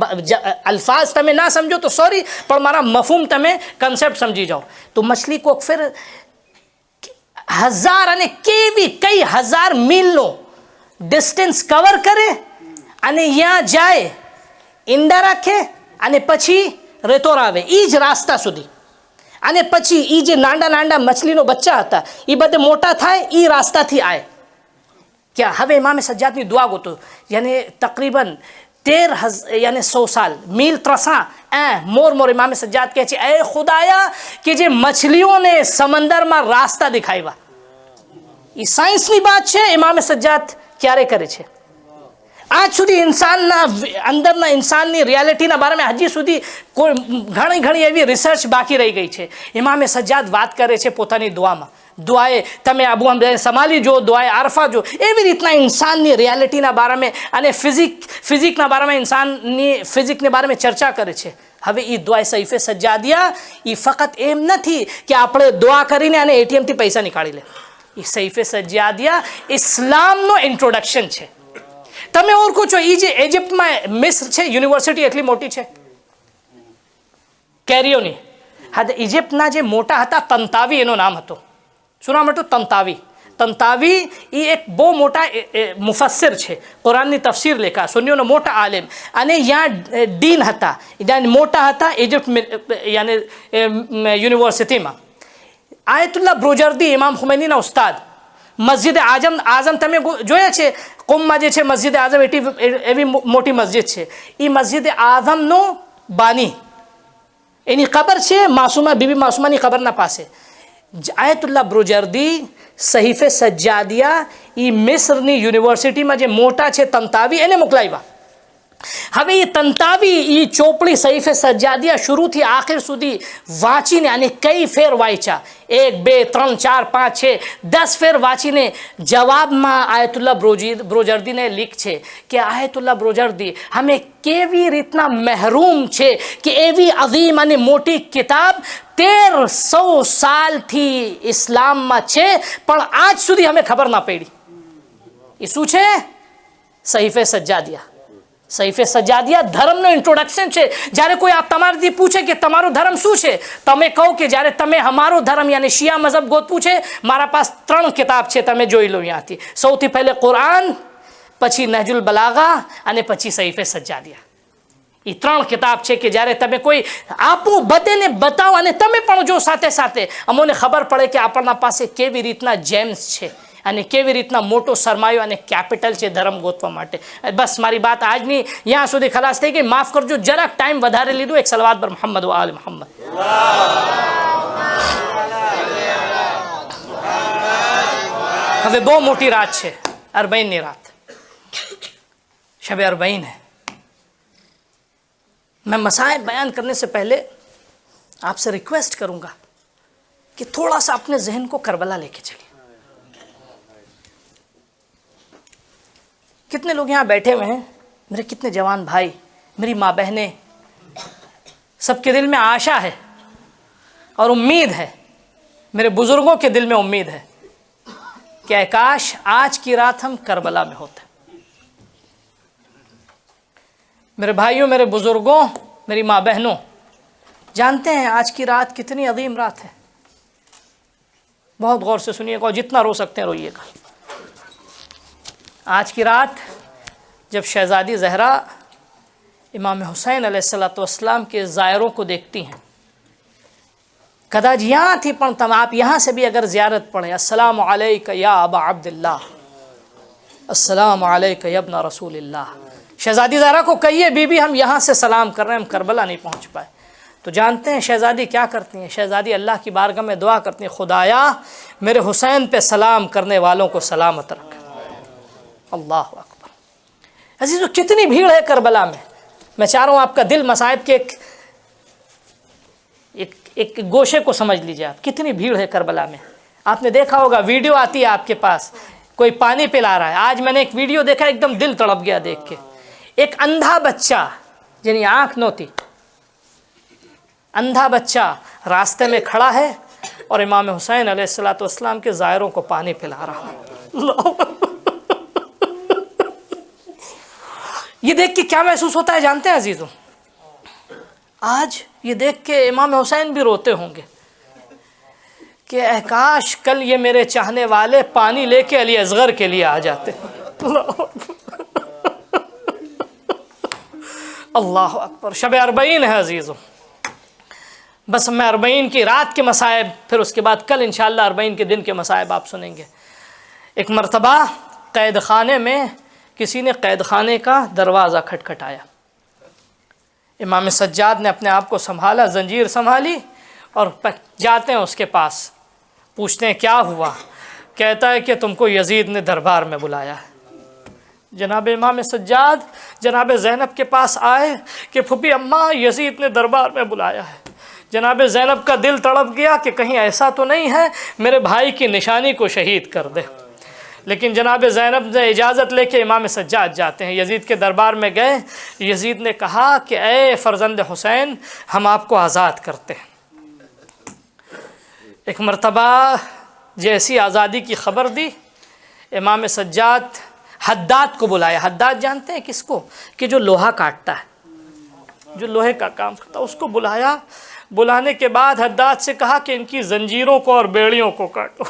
અલ્ફાઝ તમે ના સમજો તો સોરી, પણ મારા મફહૂમ તમે કન્સેપ્ટ સમજી જાઓ. તો મછલી કોક ફેર 1000 અને કઈ 1000 મીલનો ડિસ્ટન્સ કવર કરે અને ત્યાં જાય, ઈંડા રાખે અને પછી રેતોર આવે એ જ રાસ્તા સુધી, અને પછી એ જે નાના મછલીનો બચ્ચા હતા એ બધે મોટા થાય એ રાસ્તાથી આવે. क्या હવે ઇમામે સજ્જાદની દુઆ ગોતો, યાની તકરીબન 100 સાલ મીલ ત્રસા મોર ઇમામે સજ્જાદ કહે છે, એ ખુદાયા કે જે મછલીઓને સમંદરમાં રાસ્તા દેખાડ્યા. એ સાયન્સની વાત છે, ઇમામે સજ્જાદ ક્યારે કરે છે? આજ સુધી ઇન્સાનના અંદરના ઇન્સાનની રિયાલિટીના બારામાં હજી સુધી કોઈ ઘણી એવી રિસર્ચ બાકી રહી ગઈ છે. ઇમામે સજ્જાદ વાત કરે છે પોતાની દુઆમાં. દુઆએ તમે અબુ હમઝા સમાલી જો, દુઆએ આરફા જો, એવી રીતના ઇન્સાનની રિયાલિટીના બારામાં અને ફિઝિકના બારામાં ઇન્સાનની ફિઝિકને બારામાં ચર્ચા કરે છે. હવે એ દુઆએ સહીફે સજ્જાદિયા એ ફક્ત એમ નથી કે આપણે દુઆ કરીને અને એટીએમથી પૈસા નીકાળી લે. એ સહીફે સજ્જાદિયા ઇસ્લામનો ઇન્ટ્રોડક્શન છે. તમે ઓળખો છો એ જે ઇજિપ્તમાં મિસ્ર છે, યુનિવર્સિટી એટલી મોટી છે કેરિયોની. હા, ઇજિપ્તના જે મોટા હતા તંતાવી એનું નામ હતું. શું નામ હતું? તંતાવી એ એક બહુ મોટા મુફસ્સિર છે, કુરાનની તફસીર લેખા, સુન્નીઓનો મોટા આલિમ. અને ત્યાં ડીન હતા, ત્યાં મોટા હતા ઇજિપ્ત યાની યુનિવર્સિટીમાં. આયતુલ્લાહ બ્રુજર્દી ઇમામ ખુમૈનીના ઉસ્તાદ. મસ્જિદ આઝમ તમે જોયા છે, કુમમાં જે છે મસ્જિદ આઝમ એવી મોટી મસ્જિદ છે. એ મસ્જિદ આઝમનો બાની, એની કબર છે બીબી માસુમાની કબરના પાસે. આયતુલ્લાહ બ્રુજર્દી સહીફે સજ્જાદિયા એ મિસ્રની યુનિવર્સિટીમાં જે મોટા છે તંતાવી એને મોકલાવ્યા. હવે એ તંતાવી એ ચોપડી સહીફે સજ્જાદિયા શરૂથી આખિર સુધી વાંચીને અને કઈ ફેર વાંચ્યા, 1 2 3 4 5 6 10 ફેર વાંચીને જવાબમાં આયતુલ્લાહ બ્રુજર્દીને લીખ છે કે આયતુલ્લાહ બ્રુજર્દી અમે કેવી રીતના મહેરૂમ છે કે એવી અઝીમ અને મોટી કિતાબ 1300 સાલથી ઇસ્લામમાં છે પણ આજ સુધી અમે ખબર ના પડી. એ શું છે? સહીફે સજ્જાદિયા. સૈફે સજાદિયા ધર્મનો ઇન્ટ્રોડક્શન છે. જ્યારે કોઈ તમારાથી પૂછે કે તમારો ધર્મ શું છે, તમે કહો કે જ્યારે તમે અમારો ધર્મ યાની શિયા મઝહબ ગોતવું છે, મારા પાસ 3 કિતાબ છે, તમે જોઈ લો અહીંયાથી. સૌથી પહેલે કુરાન, પછી નહજુલ બલાગા અને પછી સૈફે સજાદિયા. એ 3 કિતાબ છે કે જ્યારે તમે કોઈ આપો બધાને બતાવો અને તમે પણ જો સાથે સાથે અમોને ખબર પડે કે આપણા પાસે કેવી રીતના જેમ્સ છે અને કેવી રીતના મોટો સરમાયો અને કેપિટલ છે ધર્મ ગોતવા માટે. બસ મારી વાત આજની यहाँ સુધી ખલાસ થઈ ગઈ. માફ કરજો, જરાક ટાઈમ વધારે લીધો. એક સલવાત પર મોહમ્મદ વ આલ મોહમ્મદ. હવે બહુ મોટી રાત છે, અરબઈનની રાત, शब अरबईन है. मैं मसाइल बयान करने से पहले आपसे रिक्वेस्ट करूंगा कि थोड़ा सा अपने जहन को करबला लेके चलिए. कितने लोग यहाँ बैठे हुए हैं, मेरे कितने जवान भाई, मेरी माँ बहनें, सबके दिल में आशा है और उम्मीद है, मेरे बुज़ुर्गों के दिल में उम्मीद है कि काश आज की रात हम करबला में होते. मेरे भाइयों, मेरे बुज़ुर्गों, मेरी माँ बहनों, जानते हैं आज की रात कितनी अजीम रात है. बहुत गौर से सुनिएगा और जितना रो सकते हैं रोइएगा. आज की रात जब शहज़ादी ज़हरा इमाम हुसैन अलैहिस्सलाम के ज़ायरों को देखती हैं, कदाच यहाँ थी पण तम आप यहाँ से भी अगर ज़ियारत पढ़ें, अस्सलामु अलैका या अबा अब्दुल्लाह, अस्सलामु अलैका या इब्न रसूलिल्लाह. शहज़ादी ज़हरा को कहिए बीबी हम यहाँ से सलाम कर रहे हैं, हम करबला नहीं पहुँच पाए. तो जानते हैं शहज़ादी क्या करती हैं? शहज़ादी अल्लाह की बारगाह में दुआ करती हैं, खुदाया मेरे हुसैन पे सलाम करने वालों को सलामत रख. अल्लाह अकबर. अजीज़ों, कितनी भीड़ है करबला में. मैं चाह रहा हूँ आपका दिल मसाइब के एक गोशे को समझ लीजिए आप. कितनी भीड़ है करबला में. आपने देखा होगा वीडियो आती है आपके पास, कोई पानी पिला रहा है. आज मैंने एक वीडियो देखा, एकदम दिल तड़प गया देख के. एक अंधा बच्चा जिन्हें आँख नहोती, अंधा बच्चा रास्ते में खड़ा है और इमाम हुसैन अलैहिस्सलाम के ज़ायरों को पानी पिला रहा है. ये देख के क्या महसूस होता है जानते हैं अजीज़ों? आज ये देख के इमाम हुसैन भी रोते होंगे कि काश कल ये मेरे चाहने वाले पानी लेके अली असगर के लिए आ जाते. अल्लाह अकबर. शब अरबईन है अजीज़ों. बस मैं अरबईन की रात के मसाइब, फिर उसके बाद कल इंशाअल्लाह अरबईन के दिन के मसाइब आप सुनेंगे. एक मरतबा कैद खाने में किसी ने कैद खाने का दरवाज़ा खटखटाया. इमाम सज्जाद ने अपने आप को संभाला, जंजीर संभाली और जाते हैं उसके पास. पूछते हैं क्या हुआ? कहता है कि तुमको यजीद ने दरबार में बुलाया है. जनाब इमाम सज्जाद जनाब ज़ैनब के पास आए कि फूफी अम्मा यजीद ने दरबार में बुलाया है. जनाब ज़ैनब का दिल तड़प गया कि कहीं ऐसा तो नहीं है मेरे भाई की निशानी को शहीद कर दे. लेकिन जनाब ज़ैनब ने इजाज़त लेके इमाम सज्जाद जाते हैं, यजीद के दरबार में गए. यजीद ने कहा कि ए फ़र्जंद हुसैन, हम आपको आज़ाद करते हैं. एक मरतबा जैसी आज़ादी की ख़बर दी, इमाम सज्जाद हद्दाद को बुलाया. हद्दाद जानते हैं किसको? कि जो लोहा काटता है, जो लोहे का काम करता है, उसको बुलाया. बुलाने के बाद हद्दाद से कहा कि इनकी जंजीरों को और बेड़ियों को काटो.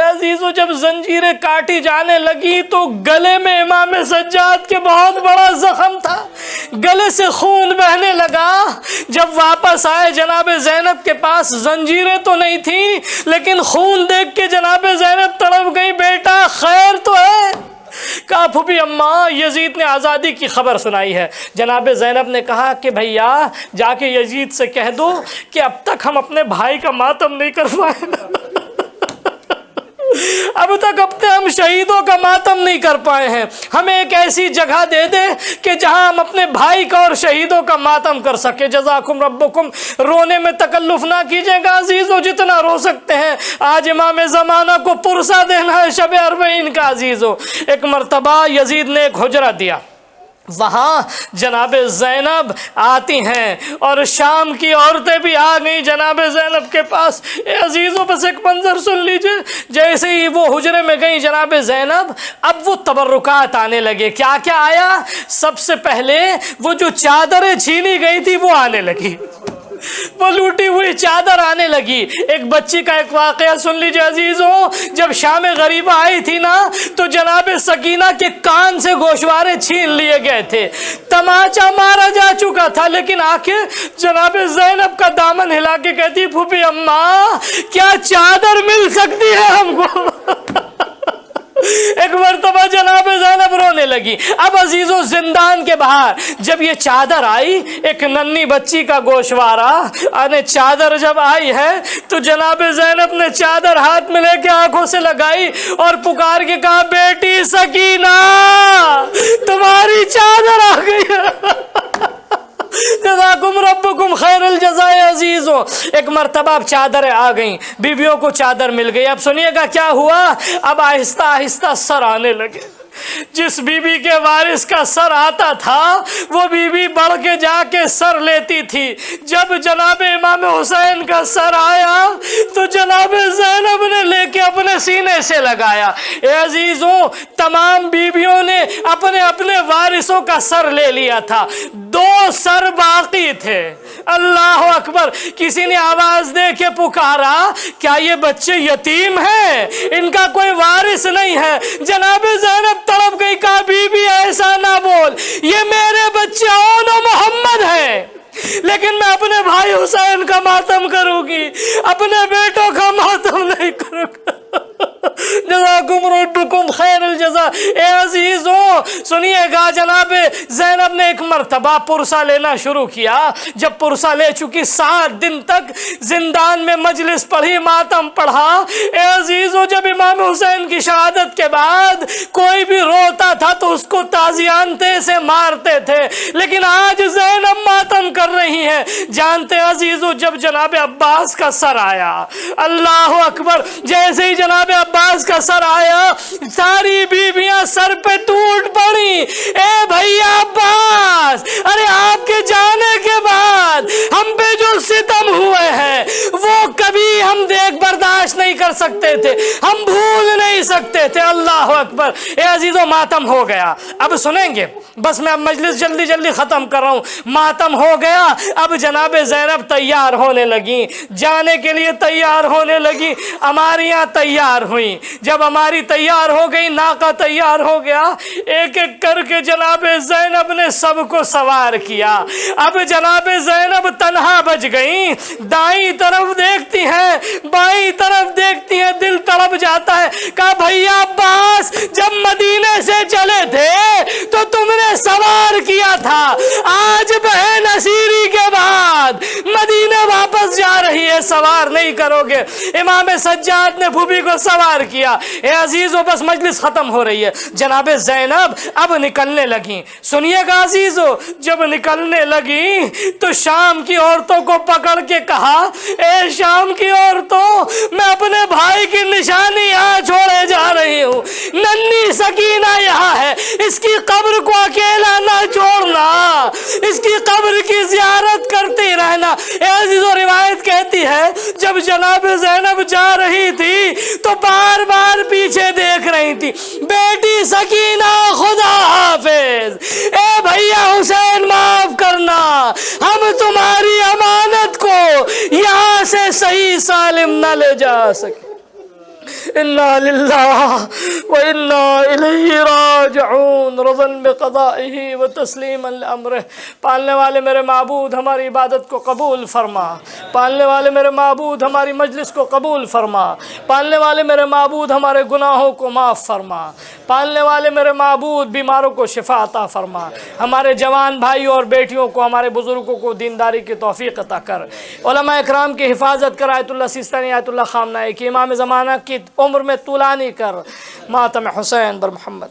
अजीज़ों, जब जंजीरें काटी जाने लगी तो गले में इमाम सज्जाद के बहुत बड़ा जख्म था, गले से खून बहने लगा. जब वापस आए जनाब ज़ैनब के पास, जंजीरें तो नहीं थी लेकिन खून देख के जनाब ज़ैनब तड़प गई. बेटा खैर तो है? कहा फूफी अम्मा यजीद ने आज़ादी की खबर सुनाई है. जनाब ज़ैनब ने कहा कि भैया जाके यजीद से कह दो कि अब तक हम अपने भाई का मातम नहीं कर पाए. अब तक अपने हम शहीदों का मातम नहीं कर पाए हैं. हमें एक ऐसी जगह दे दे कि जहां हम अपने भाई का और शहीदों का मातम कर सके. जज़ाकुम रब्बुकुम. रोने में तकल्लुफ़ ना कीजिएगा अजीज़ों, जितना रो सकते हैं. आज इमाम ज़माना को पुरसा देना है शब अरबईन का. अजीज़ों, एक मरतबा यजीद ने एक हुजरा दिया. وہاں جناب زینب آتی ہیں اور شام کی عورتیں بھی آ گئیں جناب زینب کے پاس۔ اے عزیزوں بس ایک منظر سن لیجئے، جیسے ہی وہ حجرے میں گئیں جناب زینب، اب وہ تبرکات آنے لگے۔ کیا کیا آیا؟ سب سے پہلے وہ جو چادریں چھینی گئی تھی وہ آنے لگی، وہ لوٹی ہوئی چادر آنے لگی۔ ایک بچی کا ایک واقعہ سن لیجئے عزیزوں، جب شام غریبہ آئی تھی نا تو جناب سکینہ کے کان سے گوشوارے چھین لیے گئے تھے، تماچا مارا جا چکا تھا، لیکن آ کے جناب زینب کا دامن ہلا کے کہتی پھوپھی اماں کیا چادر مل سکتی ہے ہم کو؟ ایک مرتبہ جناب زینب رونے لگی۔ اب عزیزوں زندان کے باہر جب یہ چادر آئی، ایک ننھی بچی کا گوشوارہ چادر جب آئی ہے تو جناب زینب نے چادر ہاتھ میں لے کے آنکھوں سے لگائی اور پکار کے کہا بیٹی سکینہ تمہاری چادر آ گئی ہے۔ جزاکم ربکم خیر الجزاء عزیزوں۔ ایک مرتبہ اب چادریں آ گئیں، بیویوں کو چادر مل گئی۔ اب سنیے گا کیا ہوا، اب آہستہ آہستہ سر آنے لگے۔ جس بی بی کے وارث کا سر آتا تھا وہ بی بی بڑھ کے جا کے سر لیتی تھی۔ جب جناب امام حسین کا سر آیا تو جناب زینب نے لے کے اپنے سینے سے لگایا۔ اے عزیزوں تمام بیویوں نے اپنے اپنے وارثوں کا سر لے لیا تھا، 2 سر باقی تھے۔ اللہ اکبر، کسی نے آواز دے کے پکارا کیا یہ بچے یتیم ہیں؟ ان کا کوئی وارث نہیں ہے؟ جناب زینب تڑپ گئی، کہا بی بی ایسا نہ بول، یہ میرے بچے اون و محمد ہیں، لیکن میں اپنے بھائی حسین کا ماتم کروں گی، اپنے بیٹوں کا ماتم نہیں کروں گا۔ جزاکم ربکم خیر الجزاء۔ اے عزیزوں سنیے گا، جناب زینب نے ایک مرتبہ پرسہ لینا شروع کیا۔ جب پرسہ لے چکی 7 دن تک زندان میں مجلس پڑھی، ماتم پڑھا۔ اے عزیزوں جب امام حسین کی شہادت کے بعد کوئی بھی روتا تھا تو اس کو تازیانتے سے مارتے تھے، لیکن آج زینب ماتم کر رہی ہیں۔ جانتے عزیزوں جب جناب عباس کا سر آیا، اللہ اکبر، جیسے ہی جناب عباس کا سر آیا ساری بیویاں سر پہ ٹوٹ پڑی۔ اے بھیا عباس، ارے آپ کے جانے کے بعد ہم پہ جو ستم ہوئے ہیں وہ کبھی ہم دیکھ برداشت نہیں کر سکتے تھے، ہم بھول نہیں سکتے تھے۔ اللہ اکبر۔ اے عزیزوں ماتم ہو گیا۔ اب سنیں گے، بس میں اب مجلس جلدی جلدی ختم کر رہا ہوں۔ ماتم ہو گیا، اب جناب زینب تیار ہونے لگی، جانے کے لیے تیار ہونے لگی۔ ہماریاں تیار ہوئیں، جب ہماری تیار ہو گئی، ناقہ تیار ہو گیا، ایک ایک کر کے جناب زینب نے سب کو سوار کیا۔ اب جناب زینب تنہا بچ گئیں، دائیں طرف دیکھتی ہیں، بائیں طرف دیکھتی ہیں، دل تڑپ جاتا ہے۔ کہا بھیا عباس جب مدینے سے چلے تھے تو تم نے سوار کیا تھا، آج بہن اسیری کے بعد مدینے واپس جا رہی ہے، سوار نہیں کرو گے؟ امام سجاد نے بھوبی کو سوار کیا۔ اے عزیزو بس مجلس ختم ہو رہی ہے، جناب زینب اب نکلنے لگیں۔ سنیے گا عزیزو، جب نکلنے لگیں تو شام کی عورتوں کو پکڑ کے کہا اے شام کی عورتوں، میں اپنے بھائی کی نشانی یہاں چھوڑے جا رہی ہوں، ننھی سکینہ یہاں ہے، اس کی قبر کو اکیلا نہ چھوڑنا، اس کی قبر کی زیارت کرتی رہنا۔ اے عزیزو روایت کہتی ہے جب جناب زینب جا رہی تھی تو بار بار پیچھے دیکھ رہی تھی، بیٹی سکینہ خدا حافظ، اے بھیا حسین معاف کرنا، ہم تمہاری امانت کو یہاں سے صحیح سالم نہ لے جا سکے۔ انا للہ و انا الیہ راجعون، رضا بقضائہ و تسلیما لامرہ۔ پالنے والے میرے معبود ہماری عبادت کو قبول فرما، پالنے والے میرے معبود ہماری مجلس کو قبول فرما، پالنے والے میرے معبود ہمارے گناہوں کو معاف فرما، پالنے والے میرے معبود بیماروں کو شفا عطا فرما، ہمارے جوان بھائیوں اور بیٹیوں کو، ہمارے بزرگوں کو دینداری کی توفیق عطا کر، علماء اکرام کی حفاظت کر، آیت اللہ سیستانی، آیت اللہ خامنہ کی، امام زمانہ کی عمر میں طولانی کر، ماتم حسین بر محمد۔